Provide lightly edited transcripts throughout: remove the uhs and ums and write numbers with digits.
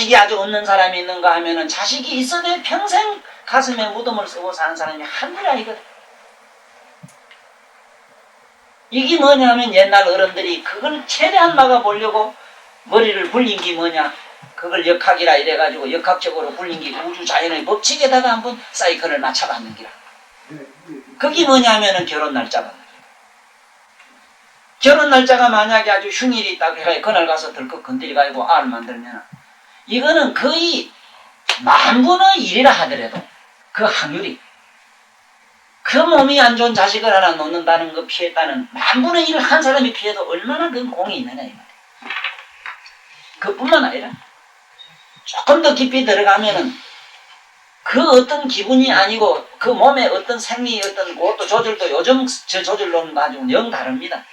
자식이 아주 없는 사람이 있는가 하면은 자식이 있어도 평생 가슴에 무덤을 쓰고 사는 사람이 한둘이 아니거든. 이게 뭐냐면 옛날 어른들이 그걸 최대한 막아보려고 머리를 굴린 게 뭐냐, 그걸 역학이라 이래가지고 역학적으로 굴린 게 우주 자연의 법칙에다가 한번 사이클을 맞춰봤는 기라. 그게 뭐냐면은 결혼 날짜가. 결혼 날짜가 만약에 아주 흉일이 있다고 해가 그날 가서 덜컥 건드려가지고 알을 만들면 이거는 거의 10,000분의 1이라 하더라도 그 확률이, 그 몸이 안 좋은 자식을 하나 놓는다는 거 피했다는 10,000분의 1을 한 사람이 피해도 얼마나 그 공이 있느냐 이 말이야. 그뿐만 아니라 조금 더 깊이 들어가면은 그 어떤 기분이 아니고 그 몸에 어떤 생리 어떤 그것도 조절도 요즘 저 조절로는 가지고 영 다릅니다.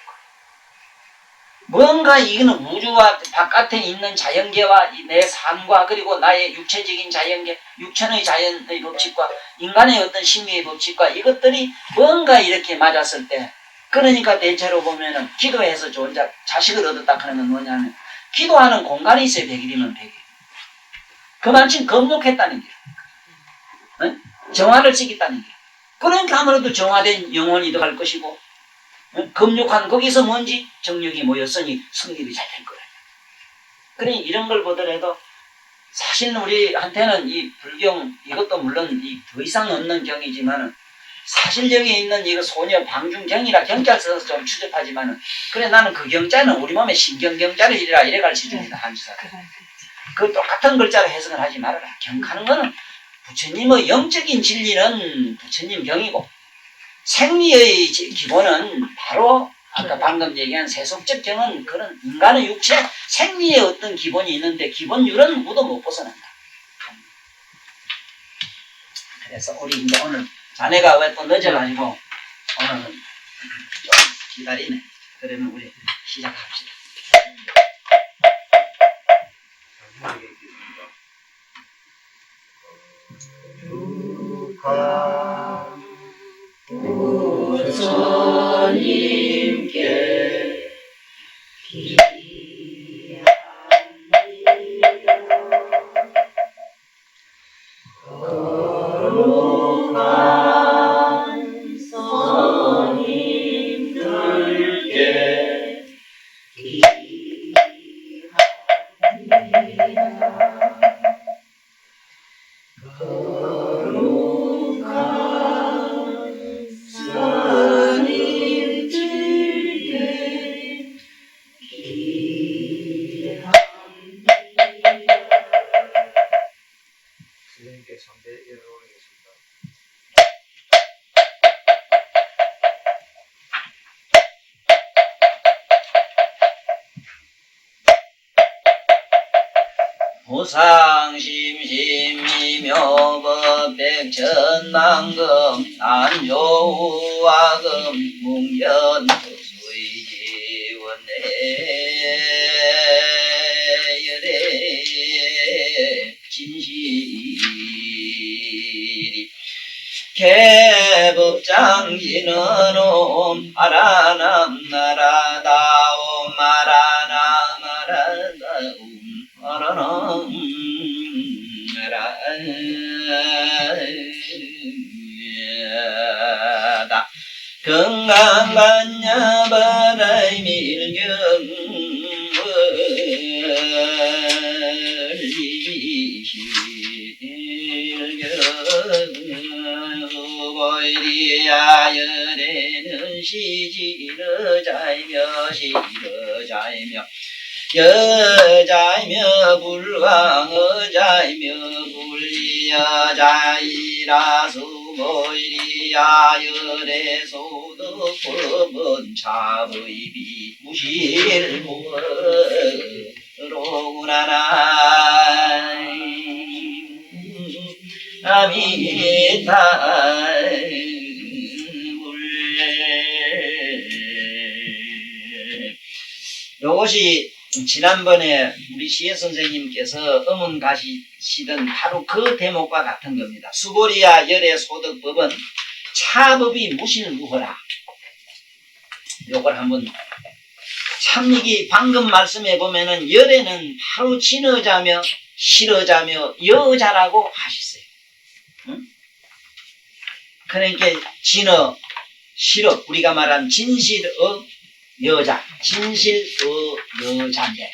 뭔가 이거는 우주와 바깥에 있는 자연계와 내 삶과 그리고 나의 육체적인 자연계, 육체의 자연의 법칙과 인간의 어떤 심리의 법칙과 이것들이 뭔가 이렇게 맞았을 때, 그러니까 대체로 보면은 기도해서 좋은 자식을 얻었다 하는 건 뭐냐면 기도하는 공간이 있어요. 100일이면 100일. 그만큼 겁록했다는 게, 응? 정화를 시켰다는 게. 그러니까 아무래도 정화된 영혼이 들어갈 것이고, 금욕한 거기서 뭔지 정력이 모였으니 성립이 잘 될 거예요. 그러니 이런 걸 보더라도 사실 우리한테는 이 불경 이것도 물론 더 이상 없는 경이지만은 사실 여기 있는 이거 소녀 방중경이라 경자 써서 좀 추접하지만은 그래 나는 그 경자는 우리 몸에 신경경자를 이래 가르쳐 줍니다. 한주사. 그 똑같은 글자로 해석을 하지 말아라. 경하는 거는 부처님의 영적인 진리는 부처님 경이고 생리의 기본은 바로 아까 방금 얘기한 세속적 경은 그런 인간의 육체 생리의 어떤 기본이 있는데 기본율은 누구도 못 벗어난다. 그래서 우리 이제 오늘 자네가 왜 또 늦어가지고 오늘은 좀 기다리네. 그러면 우리 시작합시다. 부처님께 거룩한 스님들께 무상심심미묘법백천만금 난조우화금 뭉연수의지원내 열애 진실이 개법장진언옴 아라남나라다옴 아라나마라다옴 아라나마라다 건강반야바라이 밀경을리실경보이리아열에는 시지러자이며 시러자이며 여자이며 불광어자이며 불리여자이라수 모이리야 열애소득법은 차의비 무실무로구나나 아미타 요것이 지난번에 우리 시혜 선생님께서 음원 가시던 바로 그 대목과 같은 겁니다. 수고리야 열애 소득법은 차법이 무실무허라. 요걸 한번 참 이게 방금 말씀해 보면은 열애는 바로 진어자며 실어자며 여자라고 하셨어요. 응? 그러니까 진어, 실어, 우리가 말한 진실의 여자, 진실의 여자인데,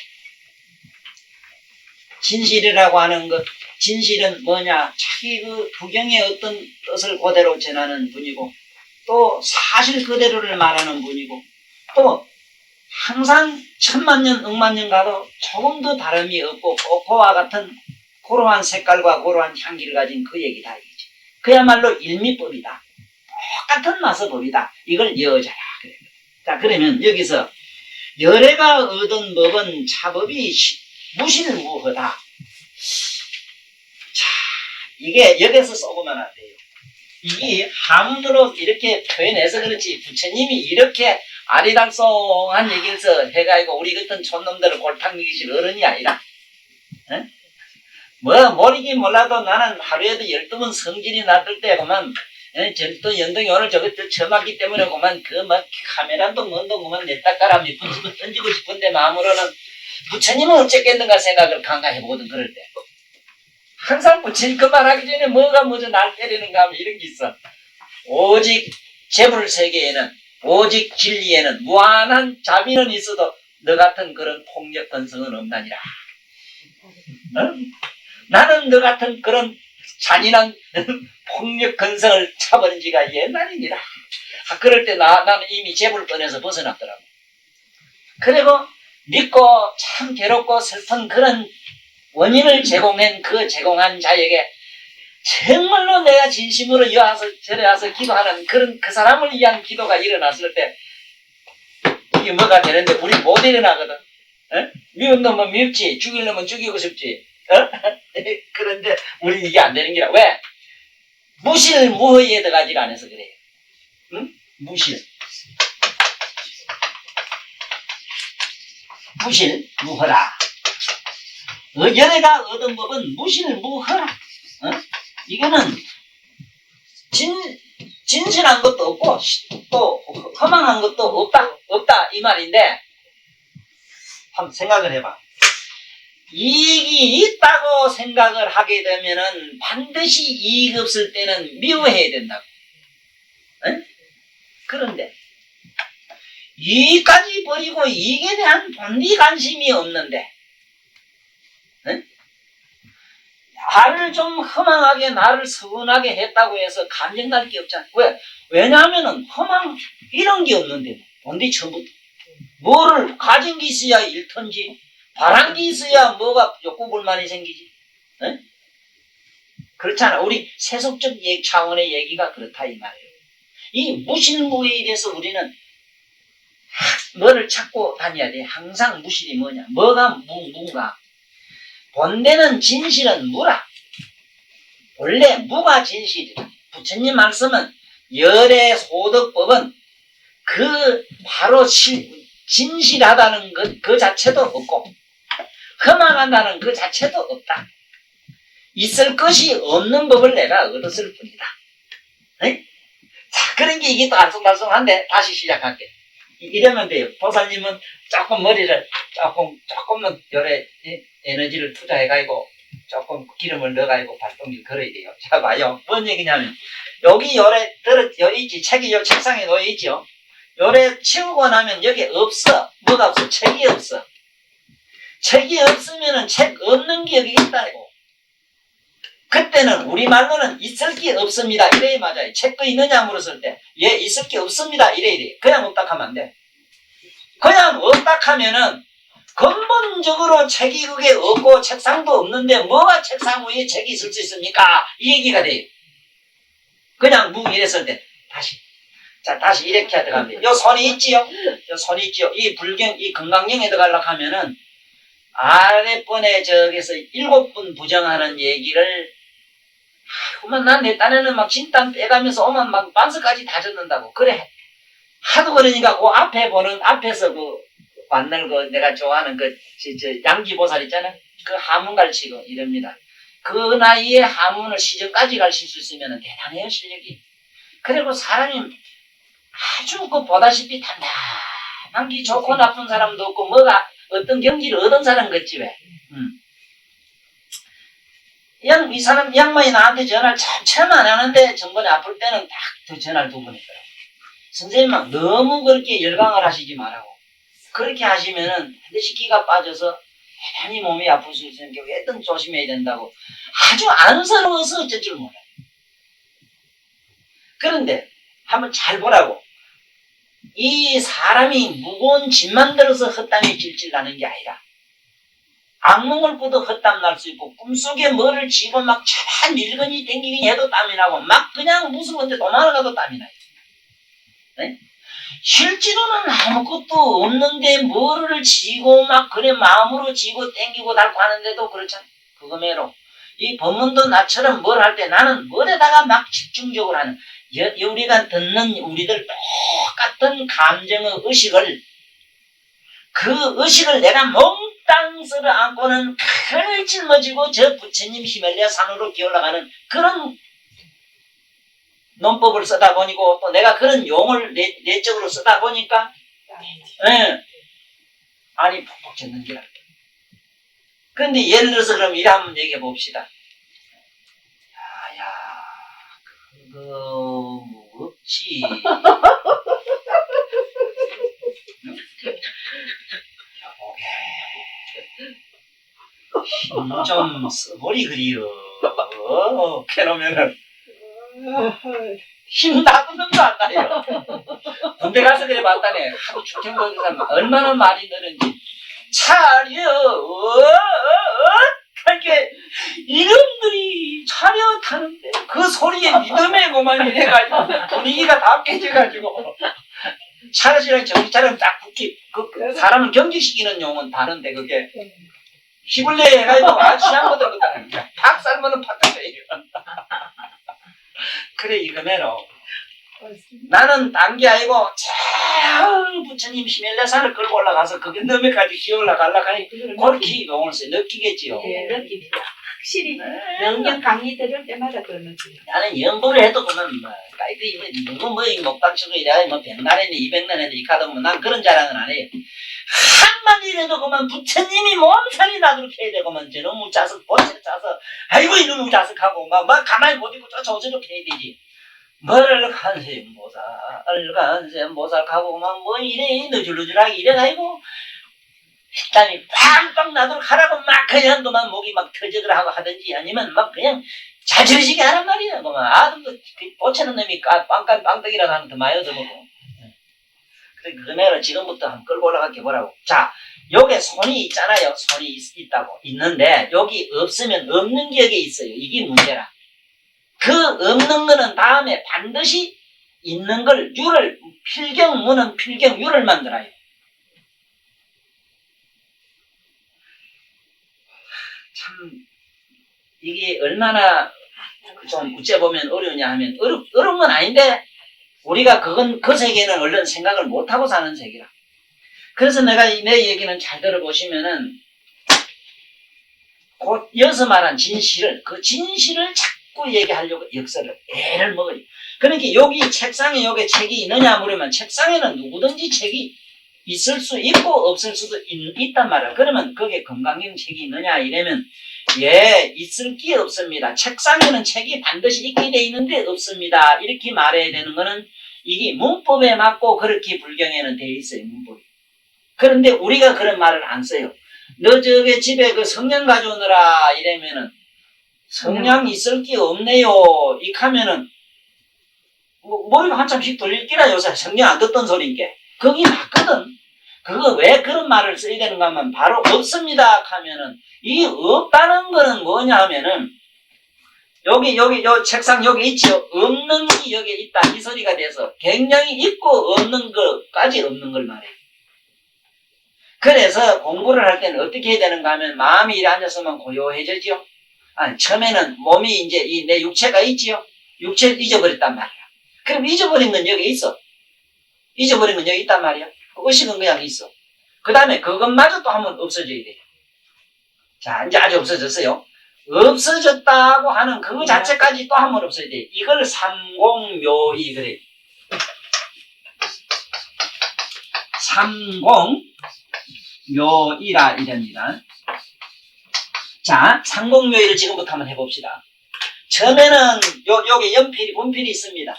진실이라고 하는 것, 진실은 뭐냐? 자기 그 부경의 어떤 뜻을 그대로 전하는 분이고, 또 사실 그대로를 말하는 분이고, 또 항상 천만년, 억만년 가도 조금도 다름이 없고, 그와 같은 그러한 색깔과 그러한 향기를 가진 그 얘기다. 이거지. 그야말로 일미법이다. 똑같은 마서법이다. 이걸 여자라 그래요. 자, 그러면 여기서 열애가 얻은 법은 차법이 무실무허다. 자, 이게 여기서 쏘고만 안 돼요. 이게 한문으로 이렇게 표현해서 그렇지 부처님이 이렇게 아리랑송한 얘기를 해가지고 우리 같은 촌놈들을 골탕 먹이실 어른이 아니라, 에? 뭐 모르긴 몰라도 나는 하루에도 12번 성질이 났을 때 그만 또 연동이 오늘 저거 처음 왔기 때문에 그만 막 카메라도 뭔도 그만 냈다 깔아 몇 번 집어 던지고 싶은데 마음으로는 부처님은 어쨌겠는가 생각을 간과해보거든. 그럴 때 항상 부처님 그 말하기 전에 뭐가 먼저 날 때리는가 하면 이런 게 있어. 오직 재불세계에는 오직 진리에는 무한한 자비는 있어도 너 같은 그런 폭력 건성은 없나니라. 어? 나는 너 같은 그런 잔인한 폭력 건성을 차버린 지가 옛날이니라. 그럴 때 나는 이미 재불권에서 벗어났더라고. 그리고 믿고 참 괴롭고 슬픈 그런 원인을 제공한 자에게 정말로 내가 진심으로 여와서 저래 와서 기도하는 그런 그 사람을 위한 기도가 일어났을 때 이게 뭐가 되는데 우리 못 일어나거든. 에? 미운 놈은 밉지, 죽일 놈은 죽이고 싶지. 어? 그런데 우리는 이게 안 되는 게라. 왜? 무실무허에 들어가지가 않아서 그래요. 응? 무실무허라. 열애가 얻은 법은 무실무허라. 어? 이거는 진실한 것도 없고 또 허망한 것도 없다 이 말인데, 한번 생각을 해봐. 이익이 있다고 생각을 하게 되면은 반드시 이익 없을 때는 미워해야 된다고. 에? 그런데 이익까지 버리고 이익에 대한 본디 관심이 없는데, 에? 나를 좀 허망하게 나를 서운하게 했다고 해서 감정날 게 없잖아. 왜? 왜냐하면은 이런 게 없는데 본디 처음부터 뭐를 가진 게 있어야 일턴지 바란 게 있어야 뭐가 욕구불만이 생기지. 에? 그렇잖아. 우리 세속적 차원의 얘기가 그렇다 이 말이에요. 이 무실무에 대해서 우리는 뭐를 찾고 다녀야 돼. 항상 무실이 뭐냐. 뭐가 무인가. 본래는 진실은 무라. 원래 무가 진실이다. 부처님 말씀은 열의 소득법은 그 바로 진실하다는 그 자체도 없고 허망하다는 그 자체도 없다. 있을 것이 없는 법을 내가 얻었을 뿐이다. 네? 자, 그런 게 이게 또 알쏭달쏭한데 다시 시작할게. 이러면 돼요. 보살님은 조금 머리를 조금은 열에 에너지를 투자해가지고 조금 기름을 넣어가지고 발동기를 걸어야 돼요. 자, 봐요. 뭔 얘기냐면 여기 열에 여기 있지. 책이 요 책상에 놓여 있죠. 열에 치우고 나면 여기 없어. 뭐가 없어? 책이 없어. 책이 없으면은 책 없는 게 여기 있다고. 그때는 우리말로는 있을 게 없습니다. 이래야 맞아요. 책도 있느냐 물었을 때, 예, 있을 게 없습니다. 이래야 돼. 그냥 없다 하면 안 돼. 그냥 없다 하면은 근본적으로 책이 그게 없고 책상도 없는데 뭐가 책상 위에 책이 있을 수 있습니까? 이 얘기가 돼요. 그냥 이랬을 때, 다시 이렇게 들어가면 요 손이 있지요? 요 손이 있지요? 이 건강경에 들어가려고 하면은 아랫번에 저기서 7분 부정하는 얘기를 그만 난 내 딴에는 막 진땀 빼가면서 오만 막 반스까지 다 젖는다고. 그래. 하도 그러니까 그 앞에서 그 만날 내가 좋아하는 양기보살 있잖아. 그 하문 가르치고 이럽니다. 그 나이에 하문을 시정까지 가르칠 수 있으면 대단해요, 실력이. 그리고 사람이 아주 보다시피 단단한 게 좋고 나쁜 사람도 없고 뭐가 어떤 경지를 얻은 사람 같지 왜. 이 사람, 이 양반이 나한테 전화를 참 안 하는데 전번에 아플 때는 딱 전화를 2번 했더라고. 선생님, 너무 그렇게 열강을 하시지 말라고. 그렇게 하시면은 반드시 기가 빠져서 대단히 몸이 아플 수 있으니까 왜든 조심해야 된다고. 아주 안쓰러워서 어쩔 줄 몰라요. 그런데 한번 잘 보라고. 이 사람이 무거운 짐만 들어서 헛담이 질질 나는 게 아니라 악몽을 꾸도 헛땀 날 수 있고 꿈속에 뭐를 쥐고 막 차반 밀거니 땡기니 해도 땀이 나고 막 그냥 무슨 건데 도망가도 땀이 나요. 네? 실제로는 아무것도 없는데 뭐를 쥐고 막 그래 마음으로 쥐고 땡기고 달고 하는데도 그렇잖아요. 그거매로 이 법문도 나처럼 뭘 할 때 나는 뭐에다가 막 집중적으로 하는 우리가 듣는 우리들 똑같은 감정의 의식을 그 의식을 내가 몽땅 쓸어 안고는 큰을 짊어지고 저 부처님 히말라야 산으로 기어올라가는 그런 논법을 쓰다 보니까 또 내가 그런 용어를 내적으로 쓰다 보니까 아니 푹푹 젖는 길. 그런데 예를 들어서 그럼 이래 한번 얘기해 봅시다. 야 그거 뭐 없지. 힘 좀 써보리 그리요. 캐놓으면은 힘 나도는 거 안 나요. 군대 가서 그래 봤다네. 하도 축행거리는 사람 얼마나 말이 늘은지. 차려 그렇게 이름들이 차려 타는데 그 소리에 믿음에 그만 이래가지고 분위기가 다 깨져가지고 차렷이랑 정신차려 딱 붙기 그 사람을 경직시키는 용은 다른데 그게 힘을 내 해가지고 아주 취한거든 팍 삶으면 팍 돼요. 그래 이거매로 나는 딴 게 아니고 저 부처님 히말라야산을 끌고 올라가서 그게 너에까지 기어 올라가려고 하니 그렇게 용을 써 느끼겠지요. 예, 느낍니다. 확실히 명령 강의 들을 때마다 그런 느낌. 나는 연구를 해도 그러면 누구 목닥치고 이래 뭐 100날에는 200날에는 이 카드면 난 그런 자랑은 안 해요. 한마디라도 그만 부처님이 몸살이 나도록 해야 되고만 저놈의 자석 보채 짜서 아이고 이놈의 자석하고 막 가만히 못 있고 쫓아오도록 해야 되지. 뭘 간세모살하고 막 뭐 이래 너줄너줄하게 이래가지고 땀이 빵빵 나도록 하라고 막 그냥 그만 목이 막 터져들 하고 하든지 아니면 막 그냥 자지러지게 하란 말이야. 그만 아들도 보채는 놈이 빵떡이라고 하는 더 많이 얻어먹고. 그래 그거는 지금부터 한번 끌고 올라갈게 보라고. 자, 여기 손이 있잖아요. 손이 있다고 있는데 여기 없으면 없는 게 여기 있어요. 이게 문제라. 그 없는 거는 다음에 반드시 있는 걸 유를 필경무는 필경유를 만들어요. 참 이게 얼마나 좀 어째 보면 어려우냐 하면 어려운 건 아닌데 우리가 그 세계는 얼른 생각을 못하고 사는 세계라. 그래서 내 얘기는 잘 들어보시면은 곧 이어서 말한 진실을 그 진실을 자꾸 얘기하려고 역설을 애를 먹어요. 그러니까 여기 책상에 여기 책이 있느냐 물으면 책상에는 누구든지 책이 있을 수 있고 없을 수도 있단 말이야. 그러면 거기에 건강경 책이 있느냐 이러면 있을 게 없습니다. 책상에는 책이 반드시 있게 돼 있는데 없습니다. 이렇게 말해야 되는 거는 이게 문법에 맞고 그렇게 불경에는 돼 있어요. 문법이. 그런데 우리가 그런 말을 안 써요. 너 저기 집에 그 성냥 가져오느라 이러면은 성냥 있을 게 없네요. 이렇게 하면은 머리가 한참씩 돌릴 끼라 요새 성냥 안 듣던 소리인게 거기 맞거든. 그거 왜 그런 말을 써야 되는가 하면 바로 없습니다 하면은 이 없다는 거는 뭐냐 하면은 여기 책상 여기 있죠. 없는 게 여기 있다 이 소리가 돼서 굉장히 있고 없는 것까지 없는 걸 말해요. 그래서 공부를 할 때는 어떻게 해야 되는가 하면 마음이 이래 앉았으면 고요해지죠. 아니 처음에는 몸이 이제 내 육체가 있지요. 육체를 잊어버렸단 말이야. 그럼 잊어버린 건 여기 있어. 잊어버린 건 여기 있단 말이야. 그 의식은 그냥 있어. 그 다음에 그것마저 또 한번 없어져야 돼. 자, 이제 아주 없어졌어요. 없어졌다고 하는 그 자체까지 또 한번 없어야 돼. 이걸 삼공묘이 그래. 삼공묘이라 이랍니다. 자, 상공묘의를 지금부터 한번 해봅시다. 처음에는 요게 연필이 분필이 있습니다.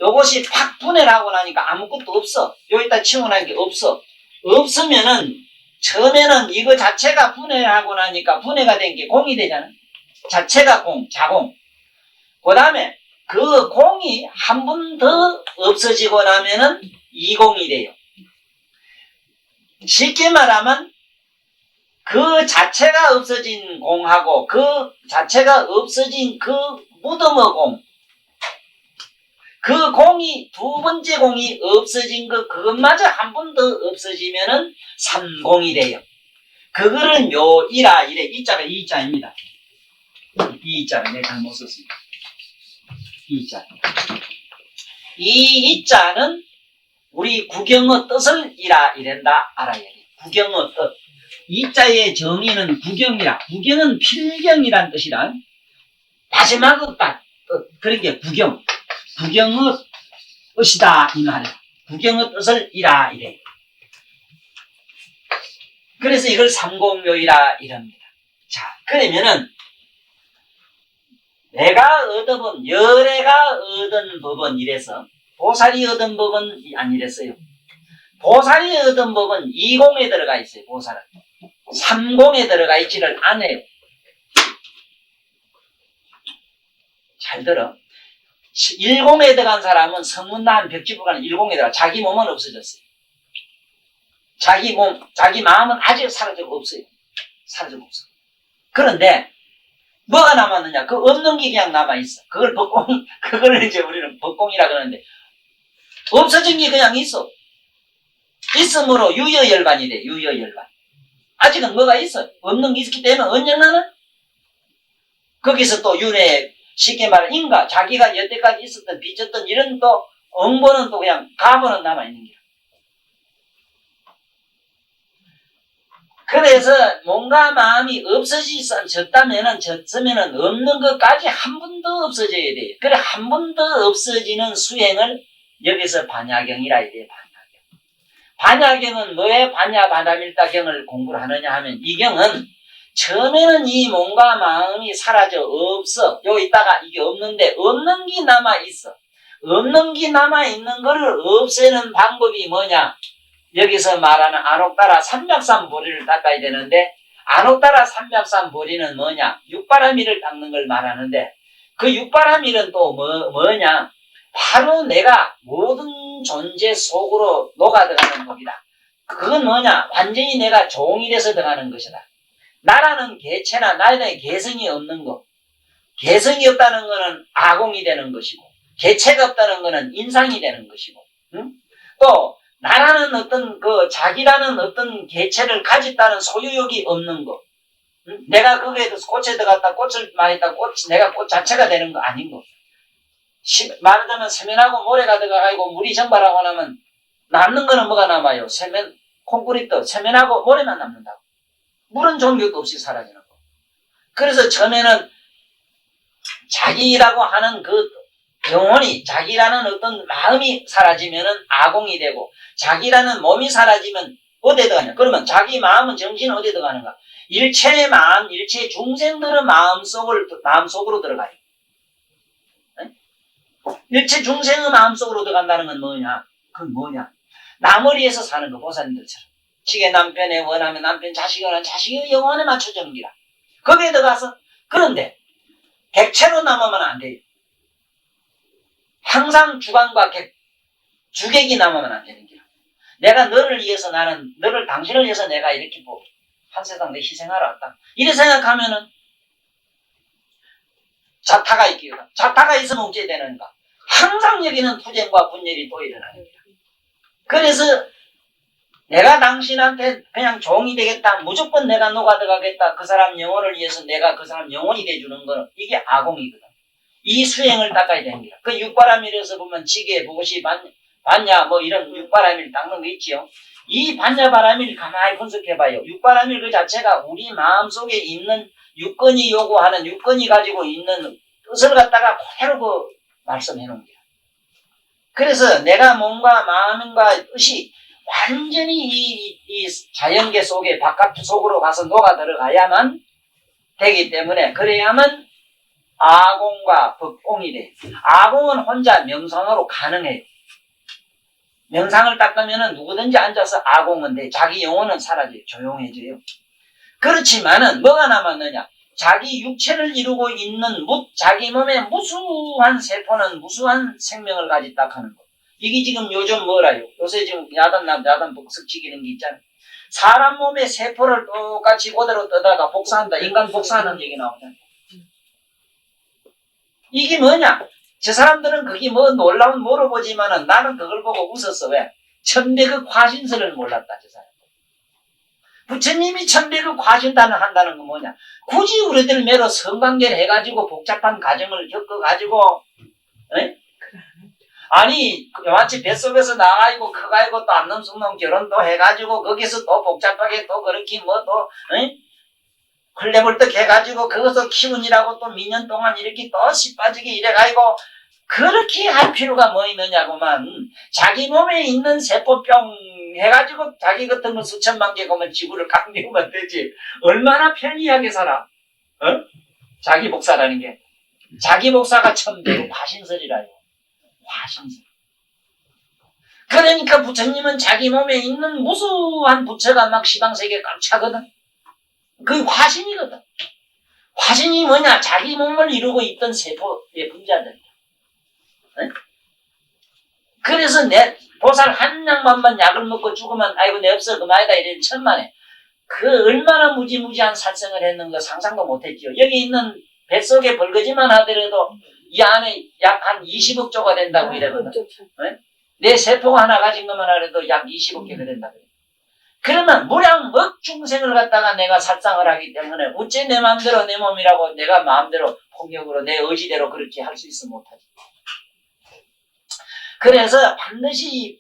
요것이 팍 분해를 하고 나니까 아무것도 없어. 여기다 치고 나니까 없어. 없으면은 처음에는 이거 자체가 분해를 하고 나니까 분해가 된 게 공이 되잖아. 자체가 공, 자공. 그 다음에 그 공이 한 번 더 없어지고 나면은 이공이 돼요. 쉽게 말하면 그 자체가 없어진 공하고 그 자체가 없어진 그 무덤의 공, 그 공이 두 번째 공이 없어진 그것마저 한 번 더 없어지면은 삼공이 돼요. 그거를 묘이라 이래. 이자가 이자입니다. 이자가 내가 잘못 썼습니다. 이자. 이 이자는 우리 구경의 뜻을 이란다 알아야 돼. 구경의 뜻. 이자의 정의는 구경이라. 구경은 필경이란 뜻이란. 마지막의 뜻. 그런 게 구경. 구경의 뜻이다 이 말이야. 구경의 뜻을 이래. 그래서 이걸 삼공묘이라 이럽니다. 자, 그러면은 내가 얻어본 열애가 얻은 법은 이래서 보살이 얻은 법은 아니랬어요. 보살이 얻은 법은 2공에 들어가 있어요. 보살은 3공에 들어가 있지를 않아요. 잘 들어. 1공에 들어간 사람은 성문난 벽지부가는 1공에 들어가. 자기 몸은 없어졌어요. 자기 몸, 자기 마음은 아직 사라지고 없어요. 사라지고 없어. 그런데 뭐가 남았느냐? 그 없는 게 그냥 남아있어. 그걸 이제 우리는 법공이라 그러는데, 없어진 게 그냥 있어. 있으므로 유여열반이 돼, 유여열반. 아직은 뭐가 있어. 없는 게 있기 때문에 언젠가는, 거기서 또 윤회, 쉽게 말하면 인가, 자기가 여태까지 있었던, 빚졌던 이런 또, 응보는 또 그냥 가보는 남아있는 게. 그래서 뭔가 마음이 없어졌다면은 없는 것까지 한 번 더 없어져야 돼. 그래 한 번 더 없어지는 수행을 여기서 반야경이라 이래. 반야경은 왜 반야바다밀다경을 공부를 하느냐 하면 이 경은 처음에는 이 몸과 마음이 사라져 없어. 여기 있다가 이게 없는데 없는 게 남아 있어. 없는 게 남아 있는 거를 없애는 방법이 뭐냐? 여기서 말하는 안옥따라 삼맥삼보리를 닦아야 되는데 안옥따라 삼맥삼보리는 뭐냐? 육바라밀을 닦는 걸 말하는데 그 육바라밀은 또 뭐냐? 바로 내가 모든 존재 속으로 녹아 들어가는 법이다. 그건 뭐냐? 완전히 내가 종이 돼서 들어가는 것이다. 나라는 개체나 나라의 개성이 없는 것. 개성이 없다는 것은 아공이 되는 것이고 개체가 없다는 것은 인상이 되는 것이고 응? 또 나라는 자기라는 어떤 개체를 가졌다는 소유욕이 없는 거. 응? 내가 거기에 꽃에 들어갔다 꽃을 말했다 내가 꽃 자체가 되는 거 아닌 거. 말하자면 세면하고 모래가 들어가고 물이 증발하고 나면 남는 거는 뭐가 남아요? 콘크리트, 세면하고 모래만 남는다고. 물은 종류도 없이 사라지는 거. 그래서 처음에는 자기라고 하는 그 영혼이 자기라는 어떤 마음이 사라지면은 아공이 되고 자기라는 몸이 사라지면 어디에 들어가냐? 그러면 자기 마음은 정신은 어디에 들어가는가? 일체의 마음, 일체 중생들의 마음속으로 들어가요. 네? 일체 중생의 마음속으로 들어간다는 건 뭐냐? 그건 뭐냐? 남을 위해서 사는 거, 보살님들처럼. 지게 남편의 원하면 남편, 자식이 원하면 자식의 영혼에 맞춰주는 기라. 거기에 들어가서, 그런데 객체로 남으면 안 돼요. 항상 주관과 주객이 남으면 안 되는 거야. 내가 너를 위해서 당신을 위해서 내가 이렇게 한 세상 내 희생하러 왔다. 이래 생각하면은 자타가 있기가. 자타가 있으면 어찌 되는가? 항상 여기는 투쟁과 분열이 또 일어나는 거야. 그래서 내가 당신한테 그냥 종이 되겠다. 무조건 내가 녹아들어가겠다. 그 사람 영혼을 위해서 내가 그 사람 영혼이 돼주는 거는 이게 아공이거든. 이 수행을 닦아야 되는 거야. 그 육바라밀에서 보면 지게, 보시, 반야, 이런 육바라밀 닦는 거 있지요. 이 반야바라밀 가만히 분석해봐요. 육바라밀 그 자체가 우리 마음속에 있는 육根이 요구하는, 육根이 가지고 있는 뜻을 갖다가 그대로 말씀해 놓은 거야. 그래서 내가 몸과 마음과 뜻이 완전히 이 자연계 속에 바깥 속으로 가서 녹아 들어가야만 되기 때문에 그래야만 아공과 법공이 돼. 아공은 혼자 명상으로 가능해요. 명상을 닦으면 누구든지 앉아서 아공은 돼. 자기 영혼은 사라져요. 조용해져요. 그렇지만은 뭐가 남았느냐? 자기 육체를 이루고 있는 자기 몸에 무수한 세포는 무수한 생명을 가졌다 하는 거. 이게 지금 요즘 뭐라요? 요새 지금 야단 복석치기는 게 있잖아요. 사람 몸의 세포를 똑같이 그대로 떠다가 복사한다. 인간 복사하는 얘기 나오잖아요. 이게 뭐냐? 저 사람들은 그게 뭐 놀라운 물어보지만은 나는 그걸 보고 웃었어. 왜? 천백의 과신설을 몰랐다. 저 사람. 부처님이 천백의 과신단을 한다는 건 뭐냐? 굳이 우리들 매로 성관계를 해가지고 복잡한 과정을 겪어가지고, 에? 아니, 마치 뱃속에서 나가고 커가지고 또 암놈숙놈 결혼도 해가지고 거기서 또 복잡하게 또 그렇게 뭐 또, 헐레벌떡 해가지고 그것을 키우느라고 또 몇 년 동안 이렇게 또 씨빠지게 이래가지고 그렇게 할 필요가 뭐 있느냐고만. 자기 몸에 있는 세포병 해가지고 자기 같은 거 수천만 개 보면 지구를 깎 메우면 되지. 얼마나 편리하게 살아. 어? 자기 복사라는 게. 자기 복사가 천배로 과신설이라요. 과신설. 그러니까 부처님은 자기 몸에 있는 무수한 부처가 막 시방세계 꽉 차거든. 그게 화신이거든. 화신이 뭐냐? 자기 몸을 이루고 있던 세포의 분자들이야. 네? 그래서 내 보살 한 양만만 약을 먹고 죽으면 아이고 내 없어 그만이다 이런 천만에 그 얼마나 무지무지한 살생을 했는가 상상도 못했지요. 여기 있는 뱃속에 벌거지만 하더라도 이 안에 약 한 20억 조가 된다고 이러거든. 네? 내 세포가 하나 가진 것만 하더라도 약 20억 개가 된다고. 그러면 무량억 중생을 갖다가 내가 살상을 하기 때문에 어째 내 마음대로 내 몸이라고 내가 마음대로 폭력으로 내 의지대로 그렇게 할 수 있어 못하지. 그래서 반드시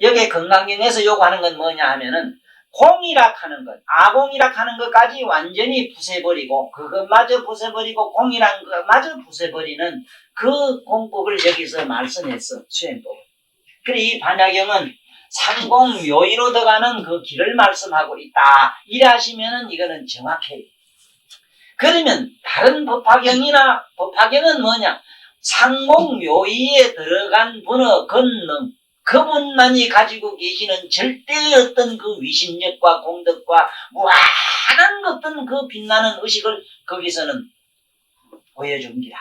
여기 건강경에서 요구하는 건 뭐냐 하면은 공이라 하는 것, 아공이라 하는 것까지 완전히 부숴버리고 그것마저 부숴버리고 공이란 것마저 부숴버리는 그 공법을 여기서 말씀했어. 수행법. 그래 이 반야경은 삼공묘의로 들어가는 그 길을 말씀하고 있다. 이래 하시면은 이거는 정확해요. 그러면 다른 법화경은 뭐냐? 상공묘의에 들어간 분의 건능, 그분만이 가지고 계시는 절대의 어떤 그 위신력과 공덕과 무한한 어떤 그 빛나는 의식을 거기서는 보여줍니다.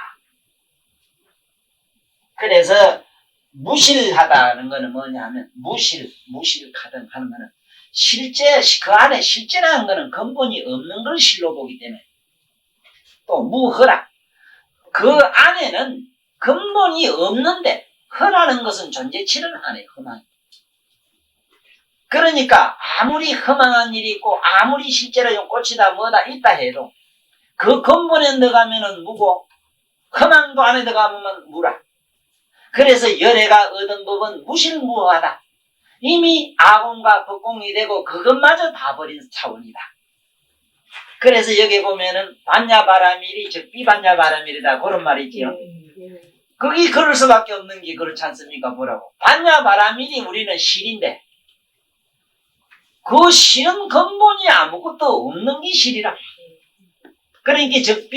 그래서 무실하다는 것은 뭐냐 하면 무실하든 하는 것은 실제 그 안에 실제라는 것은 근본이 없는 걸 실로 보기 때문에 또 무허라 그 안에는 근본이 없는데 허라는 것은 존재치를 안 해요. 허망. 그러니까 아무리 허망한 일이 있고 아무리 실제로 좀 꽃이다 뭐다 있다 해도 그 근본에 들어가면은 무고 허망도 안에 들어가면 무라. 그래서 열애가 얻은 법은 무실무하다. 이미 아공과 법공이 되고 그것마저 다 버린 차원이다. 그래서 여기 보면은 반야바라밀이 즉 비반야바라밀이다 그런 말이 있지요. 그게 그럴 수밖에 없는 게 그렇지 않습니까? 뭐라고? 반야바라밀이 우리는 실인데 그 실은 근본이 아무것도 없는 게 실이라. 그러니까 즉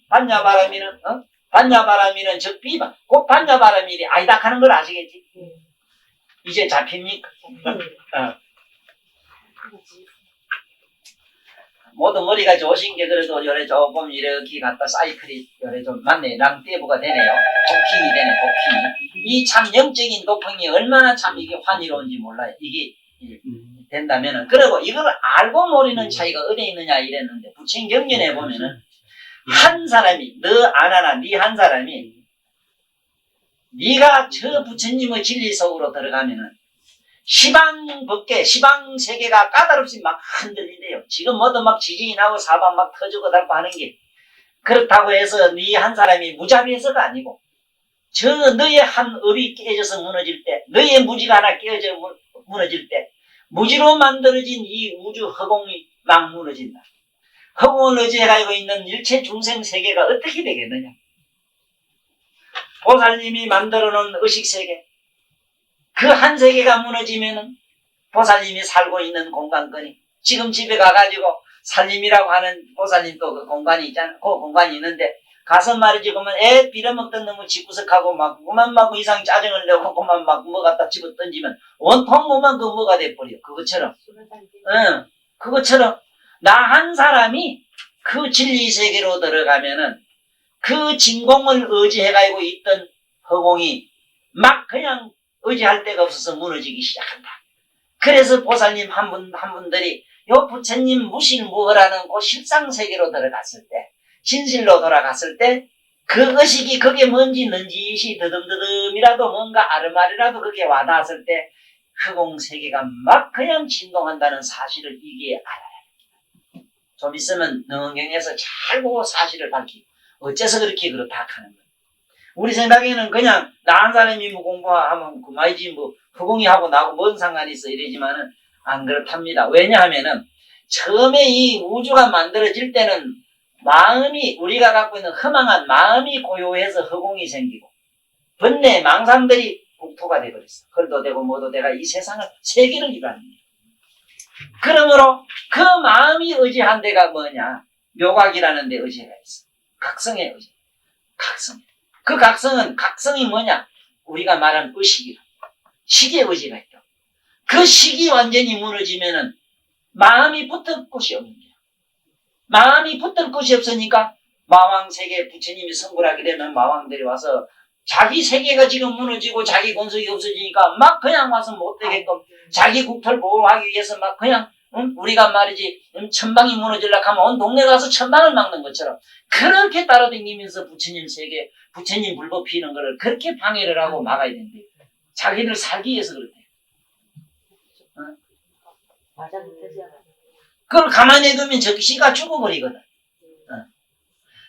반야바라밀은 반야바라밀은 즉 그 반야바라밀이 아니다 하는 걸 아시겠지? 이제 잡힙니까? 모두 머리가 좋으신 게 그래도 요래 조금 이렇게 갖다 사이클이 요래 좀 맞네. 랑떼부가 되네요. 도핑이 되네, 도핑이. 이 참 영적인 도핑이 얼마나 참 이게 환희로운지 몰라요. 이게 된다면은. 그리고 이걸 알고 모르는 차이가 어디 있느냐 이랬는데, 부처님 경전에 보면은, 한 사람이, 너 안 하나, 니 한 사람이, 니가 저 부처님의 진리 속으로 들어가면은, 시방법계, 시방세계가 까다롭지 막 흔들린대요. 지금 뭐도 막 지진이 나고 사방 막 터지고 닳고 하는 게 그렇다고 해서 네 한 사람이 무자비해서가 아니고 저 너의 한 업이 깨져서 무너질 때 너의 무지가 하나 깨져 무너질 때 무지로 만들어진 이 우주 허공이 막 무너진다. 허공을 의지해가지고 있는 일체 중생 세계가 어떻게 되겠느냐. 보살님이 만들어놓은 의식세계 그 한 세계가 무너지면은 보살님이 살고 있는 공간권이 지금 집에 가가지고 살림이라고 하는 보살님도 그 공간이 있잖아. 그 공간이 있는데 가서 말이지 그러면 애 빌어먹던 놈을 집구석하고 막 그만 막 이상 짜증을 내고 그만 막 뭐 갖다 집어 던지면 온통 뭐만 그 뭐가 돼버려. 그것처럼. 응. 그것처럼 나 한 사람이 그 진리 세계로 들어가면은 그 진공을 의지해가지고 있던 허공이 막 그냥 의지할 데가 없어서 무너지기 시작한다. 그래서 보살님 한 분들이 요 부처님 무실무허라는 그 실상세계로 들어갔을 때, 진실로 돌아갔을 때, 그 의식이 그게 뭔지 는지시 드듬드듬이라도 뭔가 아르마리라도 그게 와닿았을 때, 허공세계가 막 그냥 진동한다는 사실을 이게 알아야 돼. 좀 있으면 능언경에서 잘 보고 사실을 밝히고, 어째서 그렇게 그렇다 하는 거야. 우리 생각에는 그냥 나 한 사람이 뭐 공부하면 그만이지 뭐 허공이 하고 나하고 뭔 상관이 있어 이러지만은 안 그렇답니다. 왜냐하면은 처음에 이 우주가 만들어질 때는 마음이 우리가 갖고 있는 허망한 마음이 고요해서 허공이 생기고 번뇌 망상들이 국토가 되어버렸어. 헐도 되고 뭐도 되가 이 세상을 세계를 이루는 거야. 그러므로 그 마음이 의지한 데가 뭐냐? 묘각이라는 데 의지가 있어. 각성의 의지. 각성. 그 각성이 뭐냐? 우리가 말한 의식이라. 식의 의지가 있다. 그 식이 완전히 무너지면은 마음이 붙을 곳이 없는 거야. 마음이 붙을 곳이 없으니까 마왕 세계 부처님이 성불하게 되면 마왕들이 와서 자기 세계가 지금 무너지고 자기 권속이 없어지니까 막 그냥 와서 못 되게끔 자기 국토를 보호하기 위해서 막 그냥 우리가 말이지 천방이 무너지려고 하면 온 동네 가서 천방을 막는 것처럼 그렇게 따라다니면서 부처님 세계 부처님 불법 피는 거를 그렇게 방해를 하고 막아야 된대. 자기들 살기 위해서 그렇대. 맞아. 그걸 가만히 두면 저 씨가 죽어버리거든.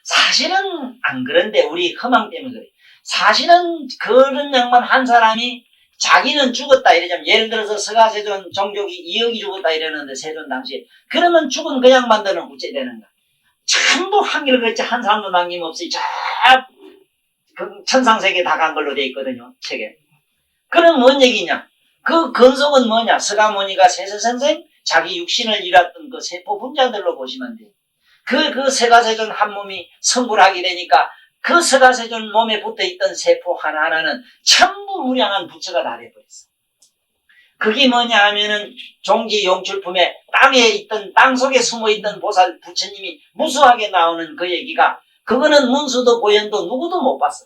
사실은 안 그런데 우리 허망 때문에 그래. 사실은 그런 양반 한 사람이 자기는 죽었다 이러자면 예를 들어서 서가세존 종족이 2억이 죽었다 이러는데 세존 당시에 그러면 죽은 그 양반들은 어째 되는가? 전부 한길 걷지 한 사람도 남김없이 저 천상세계 다 간 걸로 돼 있거든요. 책에. 그럼 뭔 얘기냐? 그 근속은 뭐냐? 서가모니가 세세선생 자기 육신을 잃었던 그 세포 분자들로 보시면 돼요. 그 서가세존 한 몸이 성불하게 되니까 그 서가세존 몸에 붙어있던 세포 하나하나는 전부 무량한 부처가 다 돼버렸어. 그게 뭐냐 하면은 종지 용출품에 땅에 있던 땅 속에 숨어있던 보살 부처님이 무수하게 나오는 그 얘기가 그거는 문수도 고연도 누구도 못 봤어.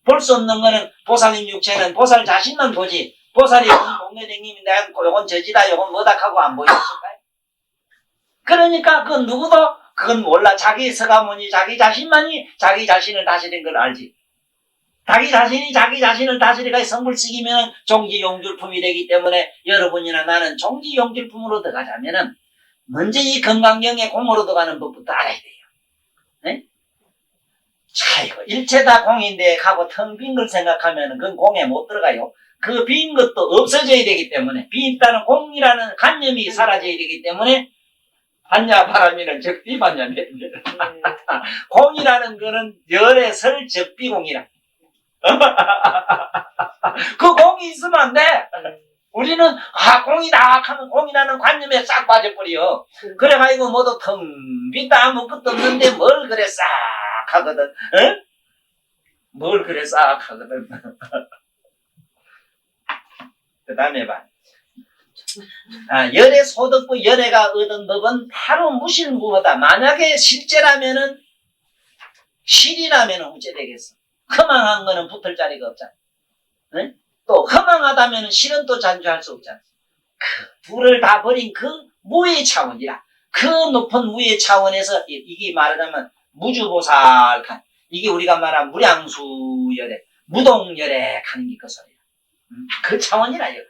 볼 수 없는 거는 보살님 육체는 보살 자신만 보지 보살이 동네 댕님이 내가 요건 저지다 요건 뭐다 하고 안 보였을까요? 그러니까 그 누구도 그건 몰라. 자기 서가모니 자기 자신만이 자기 자신을 다스린 걸 알지. 자기 자신이 자기 자신을 다스리가 성불식이면 종지용줄품이 되기 때문에 여러분이나 나는 종지용줄품으로 들어가자면은 먼저 이 건강경의 공으로 들어가는 법부터 알아야 돼요. 네? 자, 이거 일체 다 공인데 가고 텅 빈 걸 생각하면 그건 공에 못 들어가요. 그 빈 것도 없어져야 되기 때문에 빈다는 공이라는 관념이 사라져야 되기 때문에 반야 바람이는 적비반야면 공이라는 거는 열의 설 적비공이라. 그 공이 있으면 안 돼. 우리는 공이다 하면 공이라는 관념에 싹 빠져버려. 그래가지고 모두 텅 빈다 아무것도 없는데 뭘 그래 싹 하거든. 어? 뭘 그래 싹 하거든. 그 다음에 봐. 열의 소득부 열애가 얻은 법은 바로 무실무허다. 만약에 실제라면은 실이라면은 어째 되겠어? 허망한 거는 붙을 자리가 없잖아. 네? 또 허망하다면은 실은 또 잔주할 수 없잖아. 그 둘을 다 버린 그 무의 차원이라. 그 높은 무의 차원에서 이게 말하자면 무주보살칸. 이게 우리가 말한 무량수열애, 무동열애 하는 게 그 소리야. 그 차원이라 이거.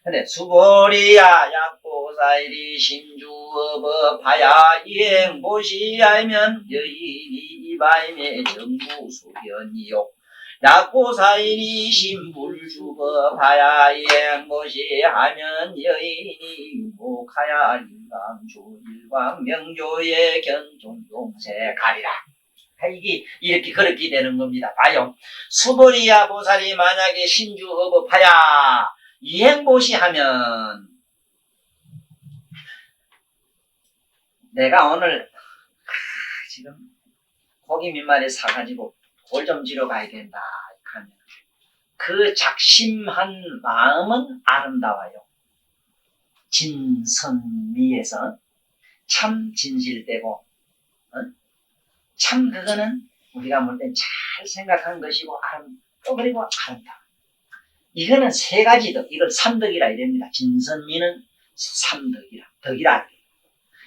근데 수보리야 약보사이리 신주어버파야 이행보시 알면 여인이 이바임의 정부수변이요 약보사이리 신불주어파야 이행보시 하면 여인이 유목하야 일광주 일광명조의 견종용세 가리라. 이게 이렇게 그렇게 되는 겁니다. 봐요. 수보리야 보살이 만약에 신주어버파야 이행보시 하면 내가 오늘 지금 고기 몇 마리 사가지고 골 좀 지러 가야 된다 하면 그 작심한 마음은 아름다워요. 진선미에서 참 진실되고 참 그거는 우리가 볼 땐 잘 생각한 것이고 또 그리고 아름다워. 이거는 세 가지 덕, 이걸 삼덕이라 이랍니다. 진선미는 삼덕이라, 덕이라.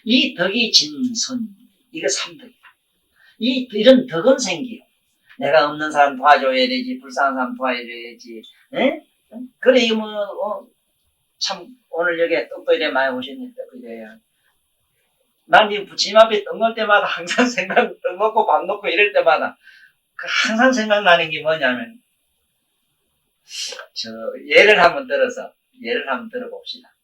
이 덕이 진선미, 이거 삼덕이라. 이런 덕은 생기요. 내가 없는 사람 도와줘야 되지, 불쌍한 사람 도와줘야지, 에? 그래, 이거 참, 오늘 여기에 떡도 이래 많이 오셨는데, 그래요. 난 이 부침 앞에 떡 먹을 때마다 항상 떡 먹고 밥 먹고 이럴 때마다 항상 생각나는 게 뭐냐면, 예를 한번 들어봅시다.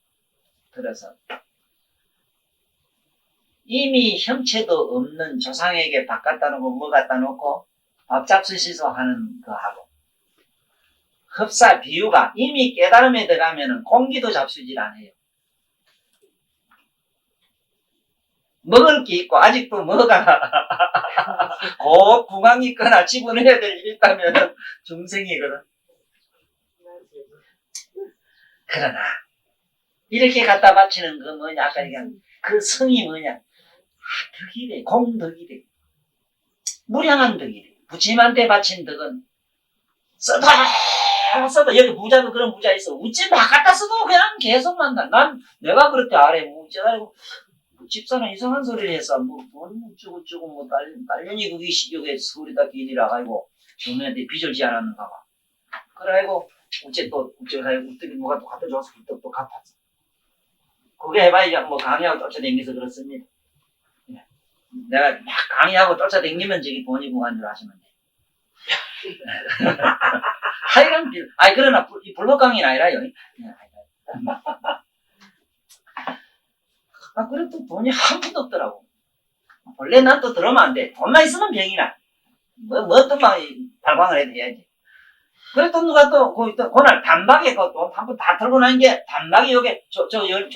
이미 형체도 없는 조상에게 밥 갖다 놓고 뭐 갖다 놓고 밥 잡수시소 하는 거하고 흡사 비유가 이미 깨달음에 들어가면은 공기도 잡수질 않아요. 먹을 게 있고 아직도 뭐가 구강이 있거나 집어넣어야 될 일이 있다면 중생이거든. 그러나 이렇게 갖다 바치는 그 뭐냐 아까 얘기한 그 성이 뭐냐 덕이래. 공덕이래. 무량한 덕이래. 부처님한테 바친 덕은 써도 여기 부자도 그런 부자 있어. 우찌 막 갖다 써도 그냥 계속 만나. 내가 그렇게 아래 우찌라고 집사는 이상한 소리를 해서 돈 어쩌고 뭐 딸년이 그게 여기 서울이다 길이라 가지고 조면한테 빚을 지 않았는가 봐. 그래가지고 우찌가 우떡이 뭐가 또 갖다 줘서 또 갚았어. 그게 해봐야 뭐 강의하고 쫓아다니면서 그렇습니다. 내가 막 강의하고 쫓아다니면 저기 돈이 공한 줄 아시면 돼. 하여간 그러나 불법 강의는 아니라요. 그래도 돈이 한 푼도 없더라고. 원래 난 또 들으면 안 돼. 돈만 있으면 병이나. 어떤 막 발광을 해야지. 그래도 누가 그날 단박에 돈 한 푼 다 털고 난 게 단박에 요게 저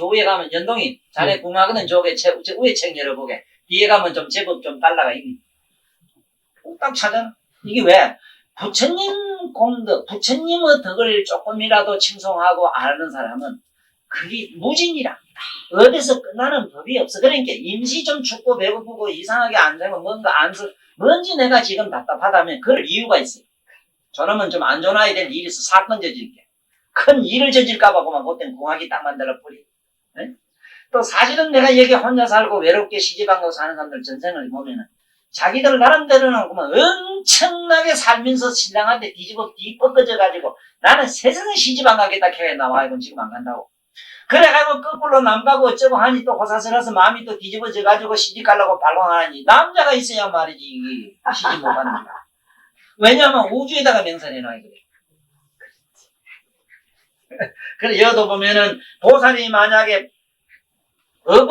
위에 가면 연동이 자네 궁하거든 저게 저 위에 책 열어보게. 뒤에 가면 좀 제법 좀 달라가 있니. 딱 찾아. 이게 왜? 부처님 공덕, 부처님의 덕을 조금이라도 칭송하고 아는 사람은 그게 무진이라. 어디서 끝나는 법이 없어. 그러니까 임시 좀 춥고 배고프고 이상하게 안 되면 뭔지 내가 지금 답답하다면 그럴 이유가 있어요. 저놈은 좀 안 좋아야 될 일이 있어. 사건 저질게. 큰 일을 저질까봐 그만 그땐 궁하기 딱 만들어버리. 또 사실은 내가 여기 혼자 살고 외롭게 시집안가고 사는 사람들 전생을 보면은 자기들 나름대로는 그만 엄청나게 살면서 신랑한테 뒤집어져가지고 나는 세상에 시집 안 가겠다 캐에 나와 이건 지금 안 간다고. 그래가지고 거꾸로 남 가고 어쩌고 하니 또 호사스러워서 마음이 또 뒤집어져가지고 시집 가려고 발광하니 남자가 있어야 말이지 이게 시집 못 가는 거야. 왜냐하면 우주에다가 명설해놔야 그래. 그래 여도 보면은 보살이 만약에 그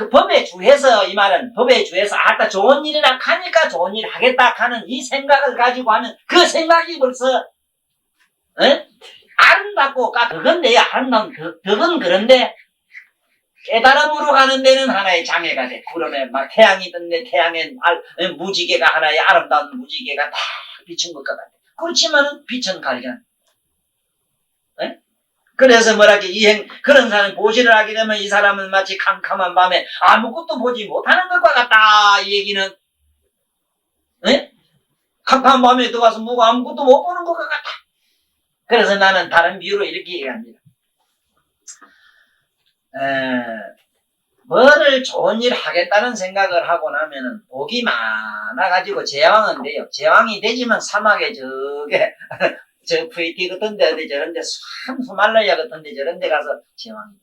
법에 주해서 이 말은 법에 주해서 아따 좋은 일이라 하니까 좋은 일 하겠다 하는 이 생각을 가지고 하면 그 생각이 벌써 아름답고 덕은 내야 아름다운 덕은 그런데 깨달음으로 가는 데는 하나의 장애가 돼. 구름에 막 태양이 떴는데 태양의 무지개가 하나의 아름다운 무지개가 딱 비춘 것 같아. 그렇지만은 빛은 가리잖아. 그래서 그런 사람 보시를 하게 되면 이 사람은 마치 캄캄한 밤에 아무것도 보지 못하는 것과 같다. 이 얘기는, 캄캄한 밤에 들어가서 뭐가 아무것도 못 보는 것과 같다. 그래서 나는 다른 비유로 이렇게 얘기합니다. 뭐를 좋은 일 하겠다는 생각을 하고 나면은 복이 많아가지고 제왕은 돼요. 제왕이 되지만 사막에 저 VT 같은 데 어디 저런 데 히말라야 같은 데 저런 데 가서 제왕이 돼.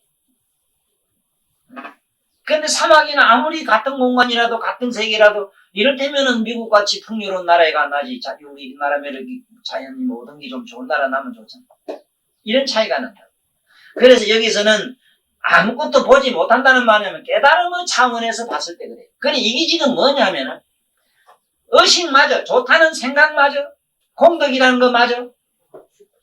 근데 사막이나 아무리 같은 공간이라도 같은 세계라도 이를테면은 미국같이 풍요로운 나라에 가나지 우리나라면 여기 자연이 모든 게 좀 좋은 나라 나면 좋잖아. 이런 차이가 난다. 그래서 여기서는 아무것도 보지 못한다는 말이면 깨달음의 차원에서 봤을 때 그래. 그래 이게 지금 뭐냐면은 의식마저 좋다는 생각마저 공덕이라는 것마저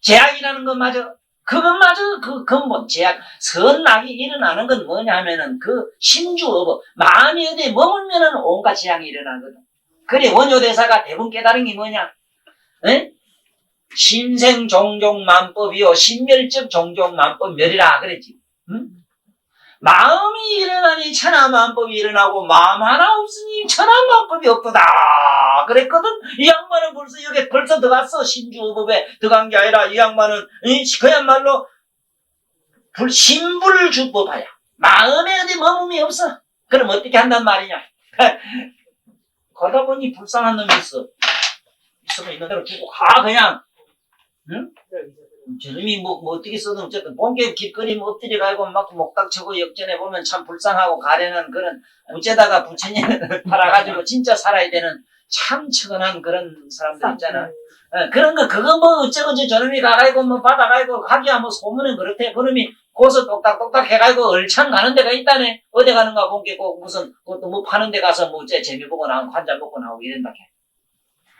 제약이라는 것마저 그것마저 그 근본 제약 선악이 일어나는 건 뭐냐 하면은 그 심주어법 마음이 어디에 머물면은 온갖 재앙이 일어나거든. 그래 원효대사가 대부분 깨달은 게 뭐냐? 에? 신생 종종만법이요 신멸적 종종만법 멸이라 그랬지. 응? 마음이 일어나니 천하만법이 일어나고 마음 하나 없으니 천하만법이 없도다 그랬거든. 이 양반은 벌써 여기 벌써 들어갔어. 신주법에 들어간 게 아니라 이 양반은 그야말로 신불주법하야. 마음에 어디 머금이 없어. 그럼 어떻게 한단 말이냐. 가다 보니 불쌍한 놈이 있으면 있는 대로 주고 가 그냥. 응? 저놈이 뭐 어떻게 써도 어쨌든 본격 길거리 엎드려 가고 막 목닥 쳐고 역전해 보면 참 불쌍하고 가려는 그런 어째다가 부처님을 팔아가지고 진짜 살아야 되는 참 처근한 그런 사람들 있잖아. 그런 거 그거 뭐 어쩌고저쩌고 저놈이 가가지고 뭐 받아가지고 가기야 뭐 소문은 그렇대. 그놈이 고서 똑딱똑딱 해가지고 얼창 가는 데가 있다네. 어디 가는가 본게 꼭 무슨 그것도 뭐 파는 데 가서 뭐 어째 재미 보고 나오고 한잔 먹고 나오고 이런다 해.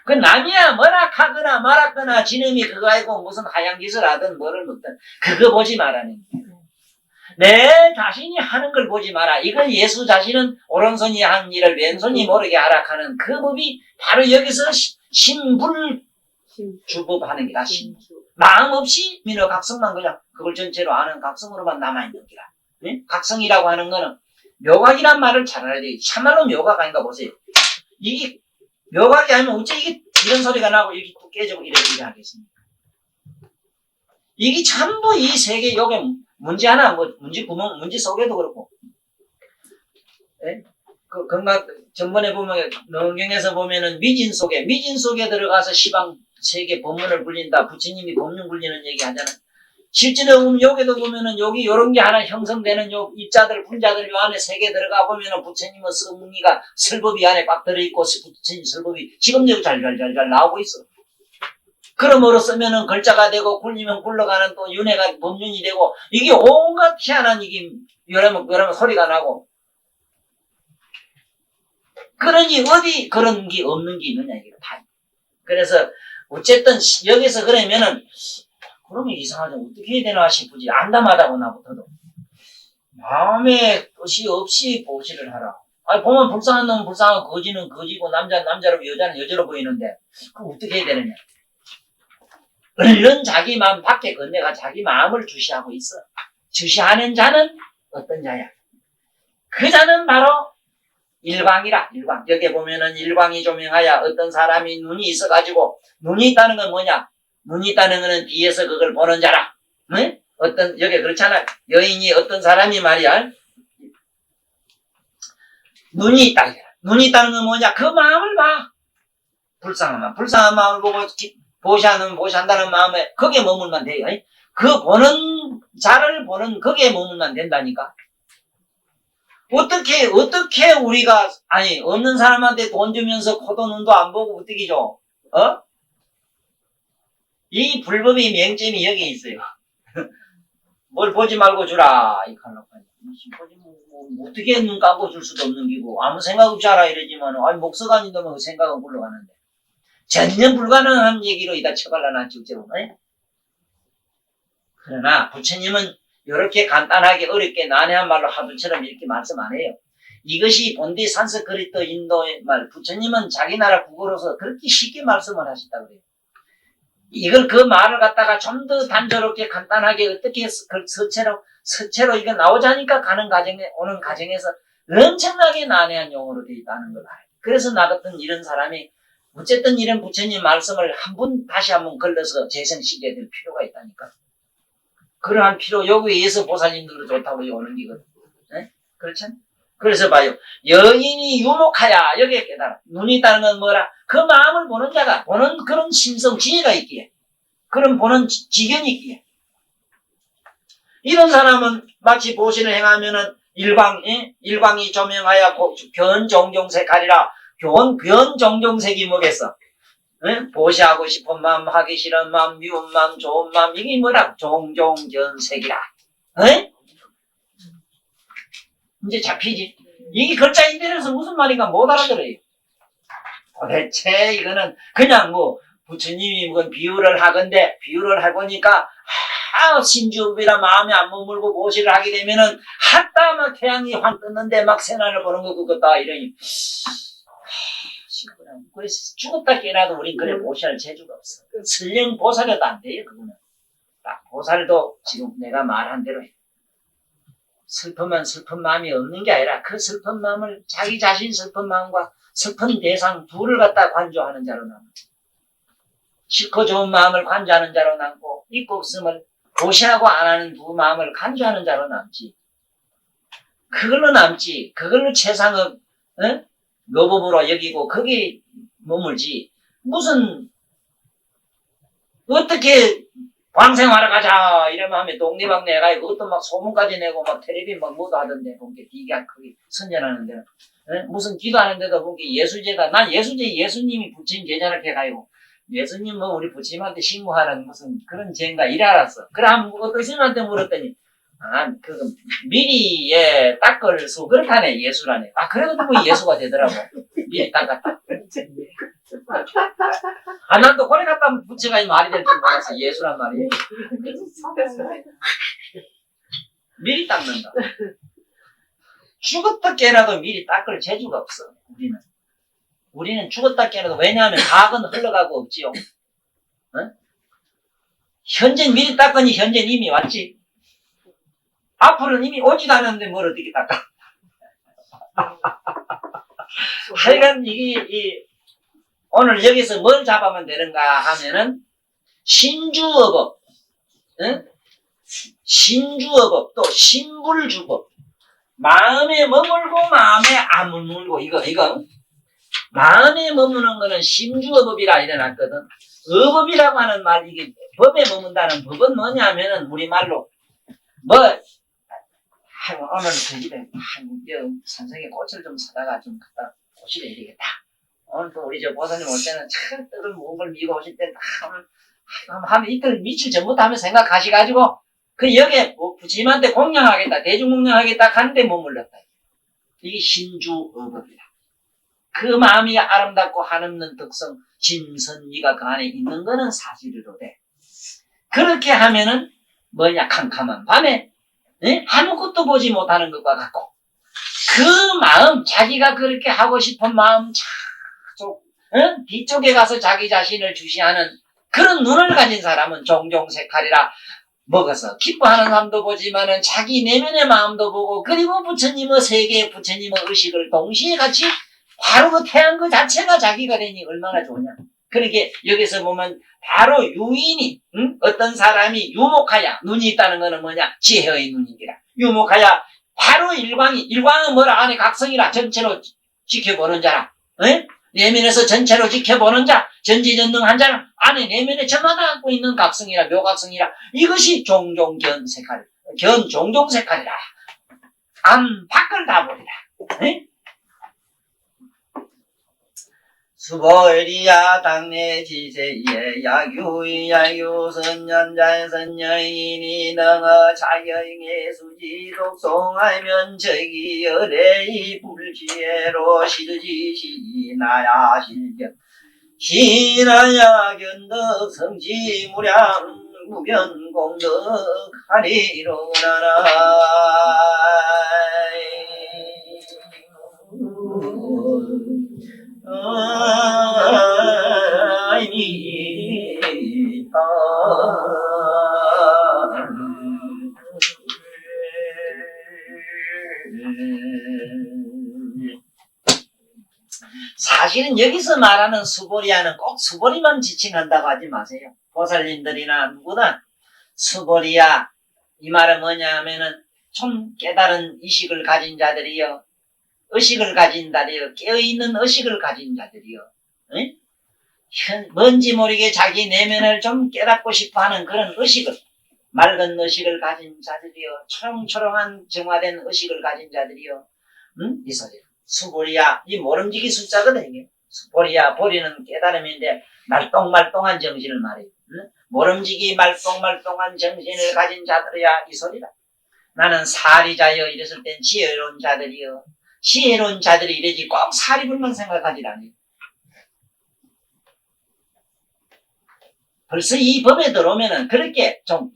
그 남이야 뭐라 하거나 말았거나 지놈이 그거 알고 무슨 하얀 짓을 하든 뭐를 먹든 그거 보지 말라는 거야. 내 자신이 하는 걸 보지 마라. 이건 예수 자신은 오른손이 한 일을 왼손이 모르게 하라 하는 그 법이 바로 여기서 신불주법 하는 게다. 마음 없이 민어 각성만 그냥 그걸 전체로 아는 각성으로만 남아있는 기라. 네? 각성이라고 하는 거는 묘각이란 말을 잘 알아야 돼. 참말로 묘각 아닌가 보세요. 이게 묘각이 아니면 어째 이게 이런 소리가 나고 이렇게 뚝 깨지고 이래 하겠습니까? 이게 전부 이 세계 요게 문제 하나 뭐 문제 구멍 문제 속에도 그렇고. 예? 그 건강 전번에 보면 능경에서 보면은 미진 속에 들어가서 시방 세계 법문을 불린다. 부처님이 법문 불리는 얘기 하잖아. 실제로 여기도 보면은 여기 요런 게 하나 형성되는 요 입자들 분자들 요 안에 세계 들어가 보면은 부처님의 성리가 설법이 안에 꽉 들어있고 부처님 설법이 지금도 잘 나오고 있어. 그러므로 쓰면은 글자가 되고 굴리면 굴러가는 또 윤회가 법륜이 되고 이게 온갖 희한한 이게 여러분 소리가 나고 그러니 어디 그런 게 없는 게 있느냐 이게 다. 그래서 어쨌든 여기서 그러면은 그러면 이상하죠. 어떻게 해야 되나 싶으지. 안담하다고 나부터도. 마음에 뜻이 없이 보시를 하라. 아니 보면 불쌍한 놈은 불쌍하고 거지는 거지고 남자는 남자로 여자는 여자로 보이는데 그럼 어떻게 해야 되느냐. 얼른 자기 마음 밖에 건네가 자기 마음을 주시하고 있어. 주시하는 자는 어떤 자야? 그 자는 바로 일광이라. 일광. 여기 보면은 일광이 조명하여 어떤 사람이 눈이 있어가지고 눈이 있다는 건 뭐냐? 눈이 있다는 거는 뒤에서 그걸 보는 자라. 응? 어떤 여기 그렇잖아. 여인이 어떤 사람이 말이야. 눈이 있다. 눈이 있다는 건 뭐냐? 그 마음을 봐. 불쌍한 마음을 보고 보시한다는 마음에 거기에 머물면 돼요. 그 보는 자를 보는 거기에 머물면 된다니까. 어떻게 우리가 없는 사람한테 돈 주면서 코도 눈도 안 보고 어떻게 줘? 이 불법의 명점이 여기 있어요. 뭘 보지 말고 주라. 이 칼로. 어떻게 눈 감고 줄 수도 없는 기고 아무 생각 없이 하라 이러지만 목서가 아닌다면 생각은 굴러가는데 전혀 불가능한 얘기로 이다 쳐발라놨지 어째로. 그러나 부처님은 이렇게 간단하게 어렵게 난해한 말로 하두처럼 이렇게 말씀 안 해요. 이것이 본디 산스크리트 인도의 말. 부처님은 자기 나라 국어로서 그렇게 쉽게 말씀을 하셨다고 그래요. 이걸 그 말을 갖다가 좀 더 단조롭게 간단하게 어떻게 서체로 이거 나오자니까 오는 과정에서 엄청나게 난해한 용어로 되어 있다는 걸 알아요. 그래서 나 같은 이런 사람이 어쨌든 이런 부처님 말씀을 다시 한번 걸러서 재생시켜야 될 필요가 있다니까. 그러한 필요, 여기에 의해서 보살님들도 좋다고 오는 기거든. 네? 그렇죠? 그래서 봐요. 여인이 유목하야, 여기에 깨달아. 눈이 있다는 건 뭐라? 그 마음을 보는 자가, 보는 그런 심성, 지혜가 있기에. 그런 보는 지견이 있기에. 이런 사람은 마치 보신을 행하면은 일광이 조명하여 견종종색 하리라. 견종종색이 뭐겠어? 응? 보시하고 싶은 마음, 하기 싫은 마음, 미운 마음, 좋은 마음, 이게 뭐라? 종종견색이라. 응? 이제 잡히지? 이게 글자인데서 무슨 말인가 못 알아들어요. 도대체 이거는 그냥 뭐 부처님이 비유를 하건데 비유를 해보니까 신주업이라 마음에 안 머물고 보시를 하게 되면은 하다 막 태양이 확 떴는데 막 새날을 보는 거 그거다 이러니 그래서 죽었다 깨나도 우린 그래 보시할 재주가 없어. 설령 보살해도 안 돼요 그거는. 딱 보살도 지금 내가 말한 대로 해. 슬픔은 슬픈 마음이 없는 게 아니라 그 슬픈 마음을 자기 자신 슬픈 마음과 슬픈 대상 둘을 갖다 관조하는 자로 남아. 싫고 좋은 마음을 관조하는 자로 남고 있고 없음을 보시하고 안 하는 두 마음을 관조하는 자로 남지. 그걸로 남지. 그걸로 최상의 노법으로 여기고 거기에 머물지. 무슨 어떻게 방생하러 가자 이러면 하면 독립학내 가지고 그것도 막 소문까지 내고 막 텔레비 막 뭐도 하던데 보니까 되게 크게 선전하는데 무슨 기도하는데도 보니까 예수제가 난 예수제 예수님이 부처님 제자를 해가지고 예수님 뭐 우리 부처님한테 신고하는 무슨 그런 죄인가 이래 알았어. 그래 어떤 스님한테 물었더니 그 미리 닦을수 그렇다네 예수라네. 그래도 뭐 예수가 되더라고. 미리 닦았다. 난 또 고래 갖다 부처가 말이 될 줄 몰랐어. 예수란 말이. 미리 닦는다. 죽었다 깨라도 미리 닦을 재주가 없어. 우리는 죽었다 깨라도 왜냐하면 과거는 흘러가고 없지요. 어? 현재 미리 닦으니 현재 이미 왔지. 앞으로는 이미 오지도 않았는데 뭘 어떻게 닦아. 하여간 오늘 여기서 뭘 잡으면 되는가 하면은 신주어법, 신주어법 또 신불주법, 마음에 머물고 마음에 안 머물고 이거 마음에 머무는 거는 신주어법이라 일어났거든. 어법이라고 하는 말 이게 법에 머문다는 법은 뭐냐면은 우리말로 오늘 그 집에 선생의 꽃을 좀 사다가 좀 갖다 꽃이래 이러겠다. 오늘 또 우리 저 보사님 올 때는 참 뜨거운 목을 미고 오실 때 한 이틀 며칠 전부터 하면 생각하시가지고 그 여기에 부처님한테 공양하겠다 대중공양하겠다 하는데 머물렀다. 이게 신주어법이다. 그 마음이 아름답고 한없는 덕성 진선미가 그 안에 있는 거는 사실이로 돼. 그렇게 하면은 뭐냐 캄캄한 밤에 아무것도 보지 못하는 것과 같고 그 마음 자기가 그렇게 하고 싶은 마음 뒤쪽에 가서 자기 자신을 주시하는 그런 눈을 가진 사람은 종종색하리라 먹어서 기뻐하는 사람도 보지만은 자기 내면의 마음도 보고 그리고 부처님의 세계 부처님의 의식을 동시에 같이 바로 그 태양 그 자체가 자기가 되니 얼마나 좋냐. 그렇게 여기서 보면 바로 유인이 어떤 사람이 유목하야 눈이 있다는 거는 뭐냐 지혜의 눈이니라. 유목하야 바로 일광은 뭐라 안에 각성이라 전체로 지켜보는 자라. 내면에서 전체로 지켜보는 자 전지전능한 자는 안에 내면에 저마다 갖고 있는 각성이라 묘각성이라 이것이 종종견색하리라. 종종색하리라. 안 밖을 다 보리라. 수보리야 당내 지세예 야규야 선년자의 선여인이 능어 자경의 수지 독송하면 저기 열애이 불지혜로 실지시 나야 실경 신하야 견덕 성지 무량 무변 공덕 하리로나라 사실은 여기서 말하는 수보리야는 꼭 수보리만 지칭한다고 하지 마세요. 보살님들이나 누구나 수보리야 이 말은 뭐냐 하면은 좀 깨달은 의식을 가진 자들이요. 의식을 가진 자들이요. 깨어있는 의식을 가진 자들이요. 뭔지 모르게 자기 내면을 좀 깨닫고 싶어하는 그런 의식을 맑은 의식을 가진 자들이요. 초롱초롱한 정화된 의식을 가진 자들이요. 이 소리야. 수보리야 이 모름지기 숫자거든 이게. 수보리야 보리는 깨달음인데 말똥말똥한 정신을 말해요. 모름지기 말똥말똥한 정신을 가진 자들이야 이 소리다. 나는 사리자여 이랬을 땐 지혜로운 자들이여. 지혜로운 자들이 이러지 꼭 사리불만 생각하지 않아요. 벌써 이 법에 들어오면은 그렇게 좀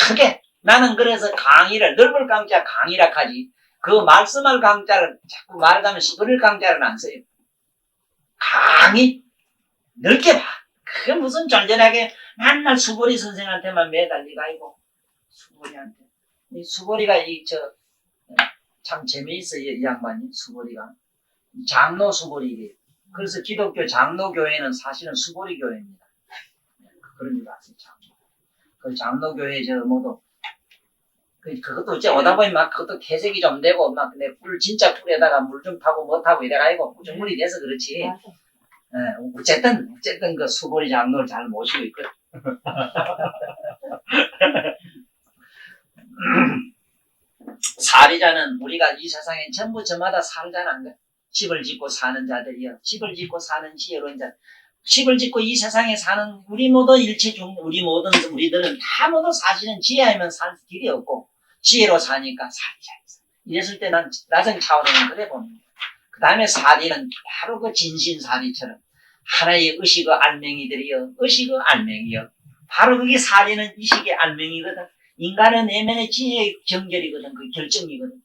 크게 나는 그래서 강의를 넓을 강자 강의라 하지 그 말씀할 강자를 자꾸 말하자면 시부릴 강자를 안 써요. 강의 넓게 봐. 그게 무슨 쫄전하게 맨날 수보리 선생한테만 매달리가 아니고 수보리한테 이 수보리가 참 재미있어요. 이 양반이 수보리가 장로 수보리 그래서 기독교 장로교회는 사실은 수보리 교회입니다. 그런 줄 아세요. 그 장로교회 모두 그것도 어째 오다 보니 막 그것도 퇴색이 좀 되고 막 근데 꿀 진짜 꿀에다가 물 좀 타고 뭐 타고 이래가지고 구정물이 돼서 그렇지. 어쨌든 그 수보리 장로를 잘 모시고 있거든. 살이자는 우리가 이 세상에 전부 저마다 살자는 거야. 집을 짓고 사는 자들이여. 집을 짓고 사는 지혜로운 자. 집을 짓고 이 세상에 사는 우리 모두 우리들은 다 모두 사실은 지혜하면 살 길이 없고 지혜로 사니까 살이자. 이랬을 때 난 낮은 차원에는 그래 봅니다. 그 다음에 사리는 바로 그 진신사리처럼 하나의 의식의 알맹이들이여. 의식의 알맹이여. 바로 그게 사리는 의식의 알맹이거든. 인간의 내면의 지혜의 정결이거든. 그 결정이거든.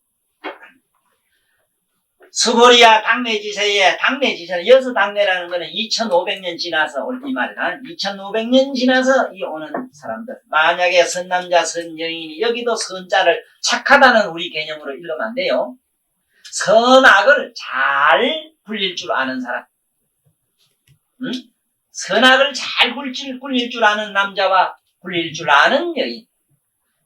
수보리야 당내지세에 당내지세는 여수 당내라는 거는 2500년 지나서 이 말이야. 2500년 지나서 이 오는 사람들. 만약에 선남자 선여인이 여기도 선자를 착하다는 우리 개념으로 읽으면 안 돼요. 선악을 잘 굴릴 줄 아는 사람. 응? 선악을 잘 굴릴 줄 아는 남자와 굴릴 줄 아는 여인.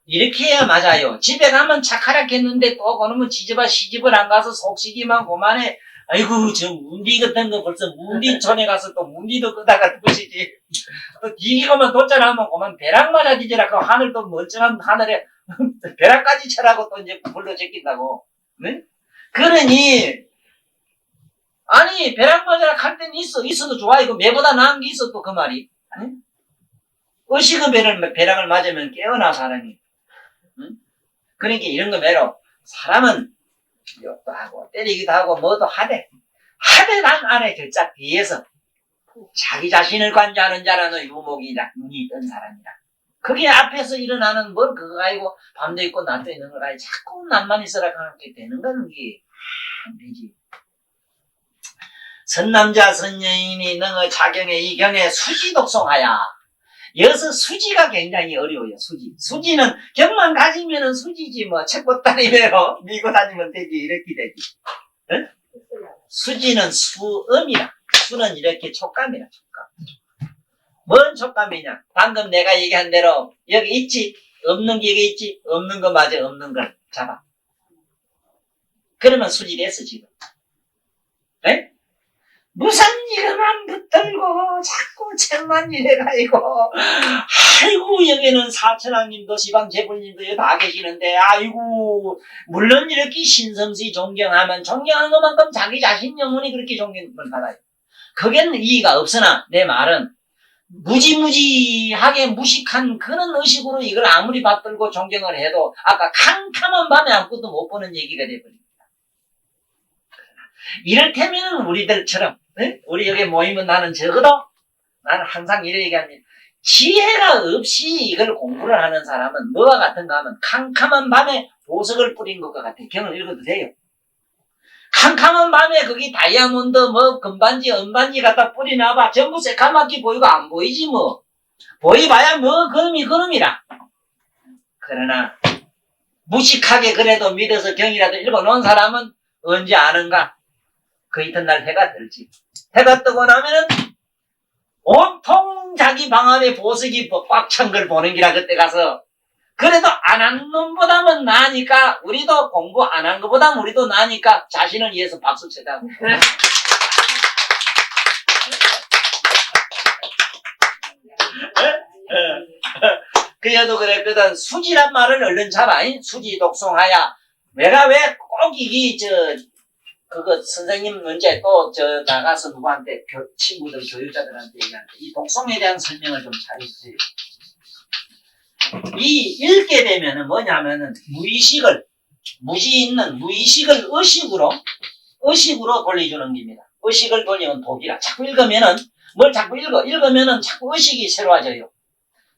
이렇게 해야 맞아요. 집에 가면 착하라 했는데 또 그놈은 시집을 안 가서 속시기만 고만해. 아이고 저 문디 같은 거 벌써 문디촌에 가서 또 문디도 끄다가 부시지. 또 디기고만 뒀잖아면 고만 벼락 맞아 뒤져라. 그 하늘 또 멀쩡한 하늘에 벼락까지 쳐라고 또 이제 불러 제낀다고. 네? 그러니 아니 벼락 맞아라 할 때는 있어도 좋아. 이거 매보다 나은 게 있어 또 그 말이. 네? 의식의 벼락을 맞으면 깨어나 사람이. 응? 그러니까 이런 거 매로 사람은 욕도 하고 때리기도 하고 뭐도 하되 난 안에 결짝 뒤에서 자기 자신을 관여하는 자라는 유목이다. 눈이 뜬 사람이다. 그게 앞에서 일어나는 뭘 그거 가지고 밤도 있고 낮도 있는 걸 가지고 자꾸 남만 있어라 하는 게 되는 건 그게 안 되지. 선남자 선여인이 능의 자경에 이경에 수지 독송하야. 여기서 수지가 굉장히 어려워요. 수지는 경만 가지면은 수지지 뭐 책보따리매로 밀고 다니면 되지 이렇게 되지. 응? 수지는 수음이라. 수는 이렇게 촉감이라 촉감. 뭔 촉감이냐? 방금 내가 얘기한 대로 여기 있지? 없는 게 여기 있지? 없는 거 맞아. 없는 걸 잡아. 그러면 수지 됐어 지금. 네? 무슨 일만 붙들고 자꾸 책만 이래가지고 아이고 여기는 사천왕님도 지방재벌님도 다 계시는데 아이고 물론 이렇게 신성시 존경하면 존경하는 것만큼 자기 자신 영혼이 그렇게 존경을 받아요. 그게는 이의가 없으나 내 말은 무지무지하게 무식한 그런 의식으로 이걸 아무리 받들고 존경을 해도 아까 캄캄한 밤에 아무것도 못 보는 얘기가 돼버립니다. 이를테면 우리들처럼 우리 여기 모이면 나는 항상 이래 얘기합니다. 지혜가 없이 이걸 공부를 하는 사람은 뭐와 같은가 하면 캄캄한 밤에 보석을 뿌린 것과 같아. 경을 읽어도 돼요. 캄캄한 밤에 거기 다이아몬드 뭐 금반지 은반지 갖다 뿌리놔봐. 전부 새까맣게 보이고 안 보이지 뭐. 보이봐야 뭐 그놈이라. 그러나 무식하게 그래도 믿어서 경이라도 읽어놓은 사람은 언제 아는가? 그 이튿날 해가 들지. 해가 뜨고 나면은 온통 자기 방 안에 보석이 꽉 찬 걸 보는 기라 그때 가서. 그래도 안 한 놈보다는 나으니까 우리도 공부 안 한 것보다 우리도 나으니까 자신을 위해서 박수 쳐다. 그녀도 그랬거든. 수지란 말을 얼른 잡아. 수지 독송하야. 내가 왜 꼭 이게 그거 선생님 문제 또 나가서 누구한테 친구들 교육자들한테 얘기하는데 이 독송에 대한 설명을 좀 잘 해주세요. 이 읽게 되면은 뭐냐면은 무지 있는 무의식을 의식으로 돌려주는 겁니다. 의식을 돌리면 독이라. 자꾸 읽으면은 뭘 자꾸 읽으면은 자꾸 의식이 새로워져요.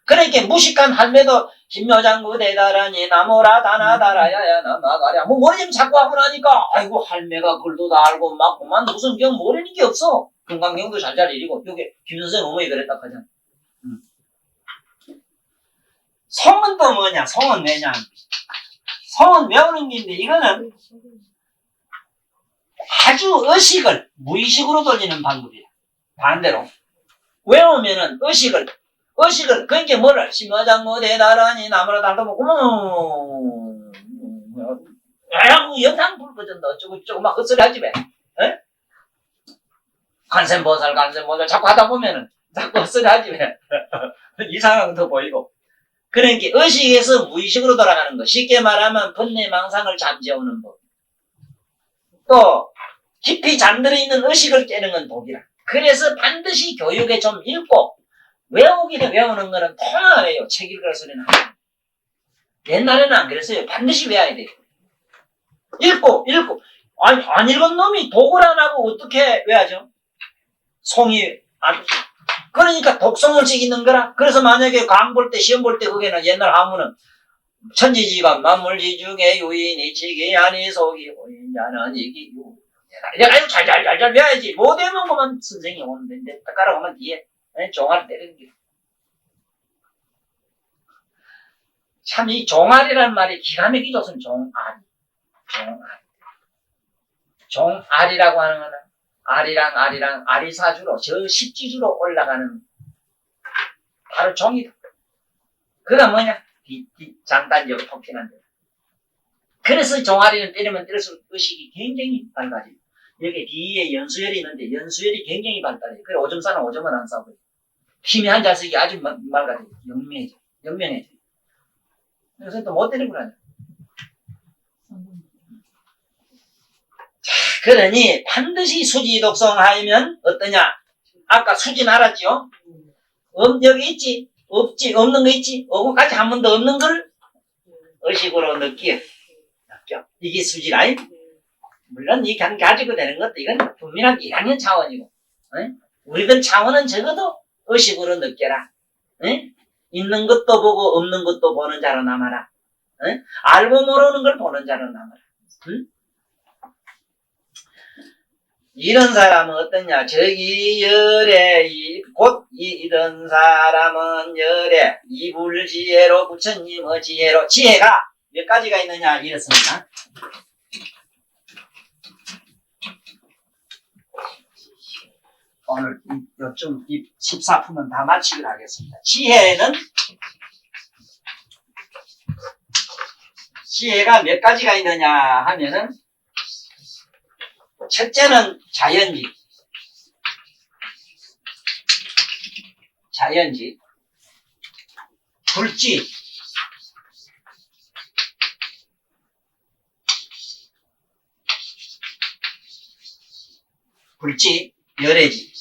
그러니까 무식한 할매도 김여장구 대다라니 나무라 다나다라야야 나나가랴 뭐 머리 좀 자꾸 하고 나니까 아이고 할매가 글도 다 알고 막 그만 무슨 경 모르는 게 없어. 금강경도 잘잘 읽고 요게 김선생 어머니 그랬다 하잖아. 성은 또 뭐냐? 성은 왜냐? 성은 외우는 게인데 이거는 아주 의식을 무의식으로 돌리는 방법이야. 반대로 외우면은 의식을 그러니까 뭐를 심어장모 대나라니 나무라 달다 뭐 아이고 영상 불거진다 어쩌고 막 헛소리 하지 왜? 에? 관세음보살 자꾸 하다 보면은 자꾸 헛소리 하지 왜? 이상한 거 더 보이고. 그러니까 의식에서 무의식으로 돌아가는 거. 쉽게 말하면 번뇌망상을 잠재우는 법. 또 깊이 잠들어 있는 의식을 깨는 건 독이라. 그래서 반드시 교육에 좀 읽고 외우기를 외우는 거는 통화해요. 책 읽을 소리는. 옛날에는 안 그랬어요. 반드시 외워야 돼요. 읽고 아니 안 읽은 놈이 독을 안 하고 어떻게 외워야죠? 송이 안 그러니까 독성을씩 있는 거라. 그래서 만약에 강 볼 때 시험 볼 때 그게는 옛날 하문은 천지지가 만물지 중에 유인이 지기 아니 속이 호인자는 이기 유. 내가 잘 외워야지. 못 외우면 그만 선생이 오는데 딱 오면 뒤에 종아리 때리는 게. 참 이 종아리라는 말이 기가 막히게 좋습니다. 종아리라고 하는 거는 아리랑 아리사주로 저 십지주로 올라가는 바로 종이다. 그가 뭐냐? 장단지역 폭행한다. 그래서 종아리는 때리면 때릴수록 의식이 굉장히 밝아져요. 여기 뒤에 연수열이 있는데 연수열이 굉장히 발달해요. 그래 오줌 싸는 오줌은 안 싸고 힘이 한 자석이 아주 맑아져요. 영명해져요. 그래서 또 못 때리고 나요. 그러니 반드시 수지독성하면 어떠냐? 아까 수진 알았죠? 여기 있지? 없지? 없는 거 있지? 오고까지 한 번도 없는 걸 의식으로 느껴. 이게 수지라이? 물론 이 가지고 되는 것도 이건 분명한 1학년 차원이고 우리들 차원은 적어도 의식으로 느껴라. 있는 것도 보고 없는 것도 보는 자로 남아라. 알고 모르는 걸 보는 자로 남아라. 이런 사람은 어떠냐? 저기 열에 곧 이런 사람은 열에 이불지혜로 부처님의 지혜로 지혜가 몇 가지가 있느냐 이렇습니다. 오늘 요즘 14품은 다 마치기로 하겠습니다. 지혜가 몇 가지가 있느냐 하면은 첫째는 자연지. 불지. 열애지.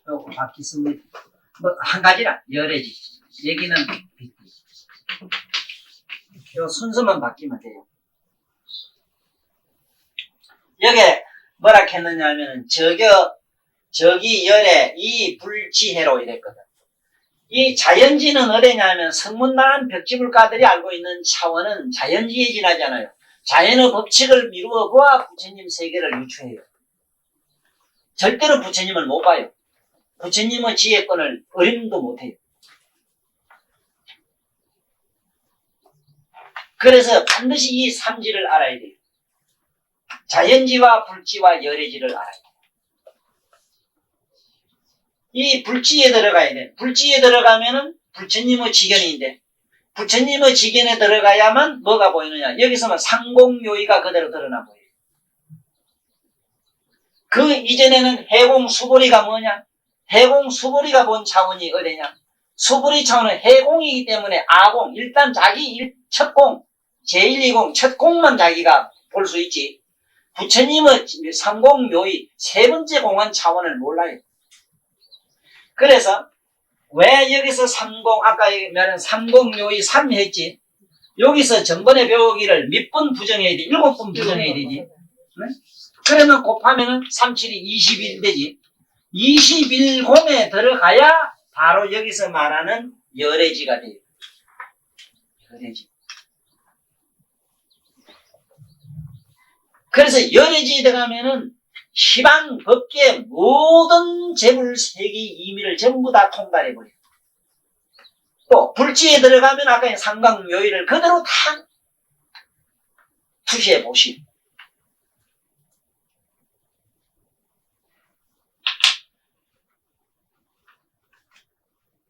또 바뀌습니다. 한 가지라 열애지. 얘기는 요 순서만 바뀌면 돼요. 여기 뭐라 했느냐 하면 저기 열에 이 불지혜로 이랬거든. 이 자연지는 어디냐 하면 성문난 벽지불가들이 알고 있는 차원은 자연지에 지나잖아요. 자연의 법칙을 미루어 보아 부처님 세계를 유추해요. 절대로 부처님을 못 봐요. 부처님의 지혜권을 어림도 못해요. 그래서 반드시 이 삼지를 알아야 돼요. 자연지와 불지와 열애지를 알아야 돼요. 이 불지에 들어가야 돼. 불지에 들어가면은 부처님의 지견인데 부처님의 지견에 들어가야만 뭐가 보이느냐. 여기서는 상공요의가 그대로 드러나 보여요. 그 이전에는 해공수보리가 뭐냐. 해공수보리가 본 차원이 어디냐. 수보리 차원은 해공이기 때문에 아공, 일단 자기 첫 공, 제1, 2공, 첫 공만 자기가 볼 수 있지. 부처님의 삼공묘의 세 번째 공한 차원을 몰라요. 그래서 왜 여기서 아까 말한 삼공묘의 3 했지? 여기서 전번에 배우기를 몇 번 부정해야 돼? 7번 부정해야 되지? 네? 그러면 곱하면은 37이 21 되지. 21곰에 들어가야 바로 여기서 말하는 열애지가 돼요. 열애지. 그래서 열애지에 들어가면은 시방 법계 모든 재물 세계 이미를 전부 다 통달해버려요. 또 불지에 들어가면 아까 상강묘의를 그대로 다 투시해 보시오.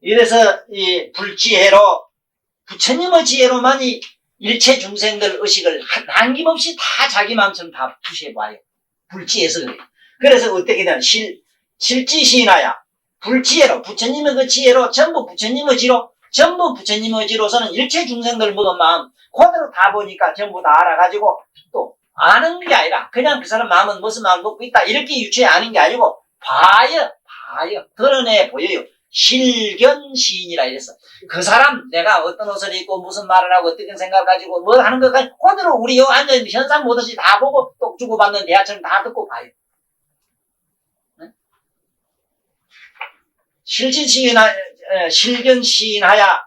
이래서 이 불지혜로 부처님의 지혜로만이 일체 중생들 의식을 남김없이 다 자기 마음처럼 다 투시해봐요. 불지에서 그래요. 그래서 어떻게 되냐. 실지시인하야 불지혜로 부처님의 그 지혜로 전부 부처님의 지로 전부 부처님의 지로서는 일체 중생들 먹은 마음 그대로 다 보니까 전부 다 알아가지고 또 아는 게 아니라 그냥 그 사람 마음은 무슨 마음을 먹고 있다 이렇게 유추해 아는 게 아니고 봐요. 드러내 보여요. 실견시인이라 이랬어. 그 사람 내가 어떤 옷을 입고 무슨 말을 하고 어떻게 생각을 가지고 뭘 하는 것까지 그대로 우리 여기 앉아있는 현상 보듯이 다 보고 똑 주고받는 대화처럼 다 듣고 봐요. 네? 실견시인하야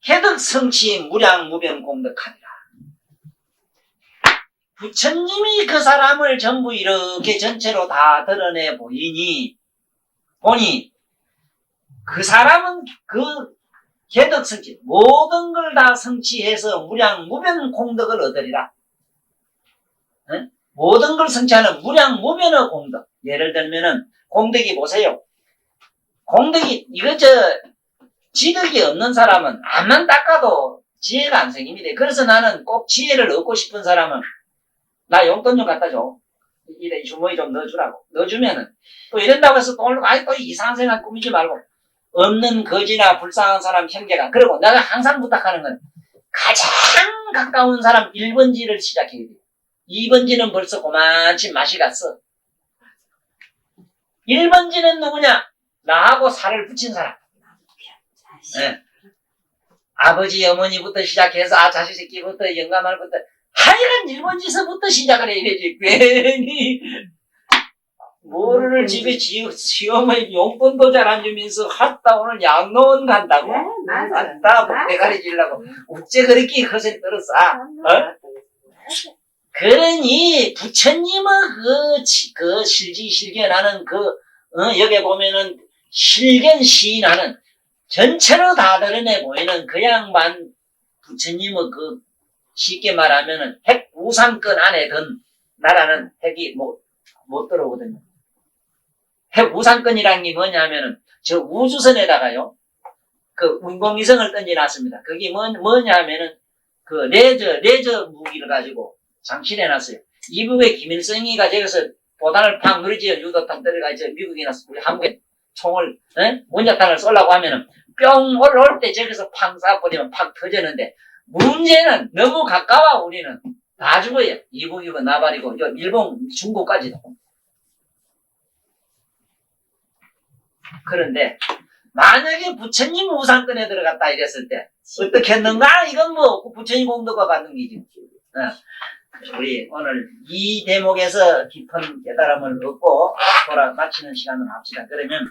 해득성치 무량무변 공덕하니라. 부처님이 그 사람을 전부 이렇게 전체로 다 드러내 보니 그 사람은 그 개덕성취 모든 걸 다 성취해서 무량무변 공덕을 얻으리라. 응? 모든 걸 성취하는 무량무변의 공덕. 예를 들면은 공덕이 보세요. 공덕이 지덕이 없는 사람은 암만 닦아도 지혜가 안 생깁니다. 그래서 나는 꼭 지혜를 얻고 싶은 사람은 나 용돈 좀 갖다 줘. 이래 주머니 좀 넣어주라고. 넣어주면은 또 이런다고 해서 또 이상한 생각 꾸미지 말고 없는 거지나 불쌍한 사람 형제가 그리고 내가 항상 부탁하는 건 가장 가까운 사람 1번지를 시작해야 돼요. 2번지는 벌써 그만치 맛이 갔어. 1번지는 누구냐? 나하고 살을 붙인 사람. 네. 아버지 어머니부터 시작해서 자식 새끼부터 영감할부터 하여간 1번지서부터 시작을 해야 되지. 괜히 뭐를 집에 시어머니 용돈도 잘 안 주면서 갔다 오늘 양로원 간다고? 갔다 대가리 질라고 어째 그렇게 헛을 떨었어? 그러니 부처님의 그 실견하는 여기 보면은 실견시인하는 전체로 다 드러내 보이는 그 양반 부처님의 쉽게 말하면은 핵 우상권 안에 든 나라는 핵이 못 들어오거든요. 핵 우상권이라는 게 뭐냐면은 저 우주선에다가요 그 운동위성을 던져놨습니다. 그게 뭐냐면은 그 레저 무기를 가지고 장치해 놨어요. 이북에 김일성이가 저기서 보단을 팍 누리지요. 유도탄 때려가지고 미국에 나서 우리 한국에 총을 원자탄을 쏘려고 하면은 뿅 올라올 때 저기서 팍 쏴버리면 팍 터지는데 문제는 너무 가까워. 우리는 다 죽어요. 이북이고 나발이고 일본 중국까지도. 그런데 만약에 부처님 우상권에 들어갔다 이랬을 때 어떻게 했는가? 이건 부처님 공덕과 같은 기지. 우리 오늘 이 대목에서 깊은 깨달음을 얻고 마치는 시간을 합시다. 그러면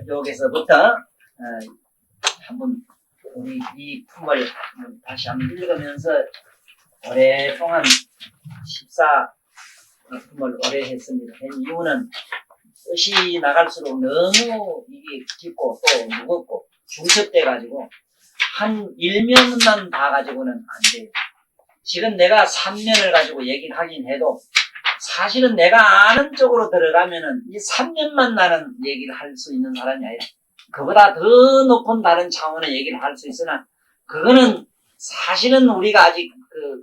여기서부터 한번 우리 이 품을 다시 한번 읽으면서 오랫동안 14품을 오래 했습니다. 그 이유는 뜻이 나갈수록 너무 이게 깊고 또 무겁고 중첩돼가지고 한 일면만 봐가지고는 안 돼요. 지금 내가 3년을 가지고 얘기를 하긴 해도 사실은 내가 아는 쪽으로 들어가면은 이 3년만 나는 얘기를 할 수 있는 사람이 아니라 그보다 더 높은 다른 차원의 얘기를 할 수 있으나 그거는 사실은 우리가 아직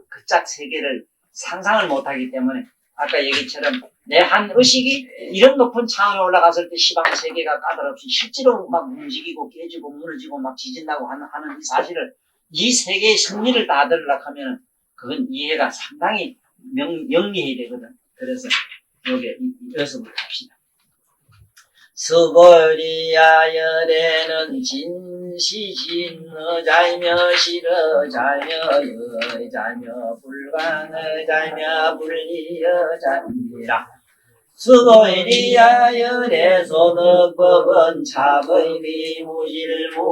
그 짝 세계를 상상을 못하기 때문에 아까 얘기처럼 내 한 의식이 이런 높은 차원에 올라갔을 때 시방 세계가 까다롭이 실제로 막 움직이고 깨지고 무너지고 막 지진다고 하는 이 사실을 이 세계의 승리를 다 들으려고 하면 그건 이해가 상당히 영리해야 되거든. 그래서 여기서부터 합시다. 수고리야여대는 진시진의자이며 실의자이며 의자이며 불광의자이며 불리의자이라 수고이리하여 소득법은 참의 비무실무의지라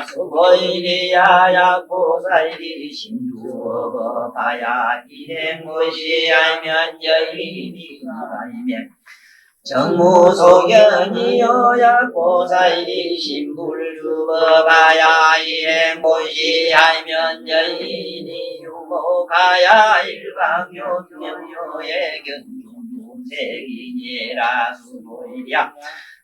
수고이리하야 고사이리 신주어봐야 일행무시하면 여인이 아니면 정무소견이여야 고사이리 신불주어봐야 일행무시하면 여인이 유목하야 일방요묘의 견중색이니라 수고이랴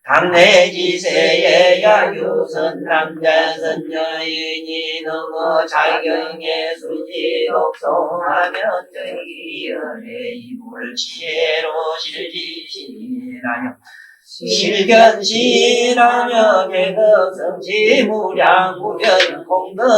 당내지세예야 유선 남자선 여인이 넘어 자경의 수지 독송하면 저기연의 이불 지혜로 실지시라며 실견시라며 개덕성시 무량무변 공덕하리로나라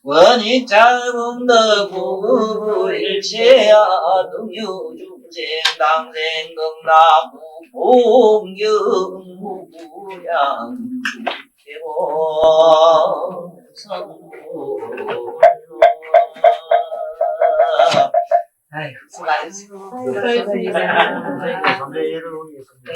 원이 짧음더 구구일체야 등유중생 당생 극락구 공경무구양 개보 성불 아이고 수고하셨습니다. 수고하셨습니다. 선배를 올리겠습니다.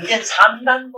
이제 3단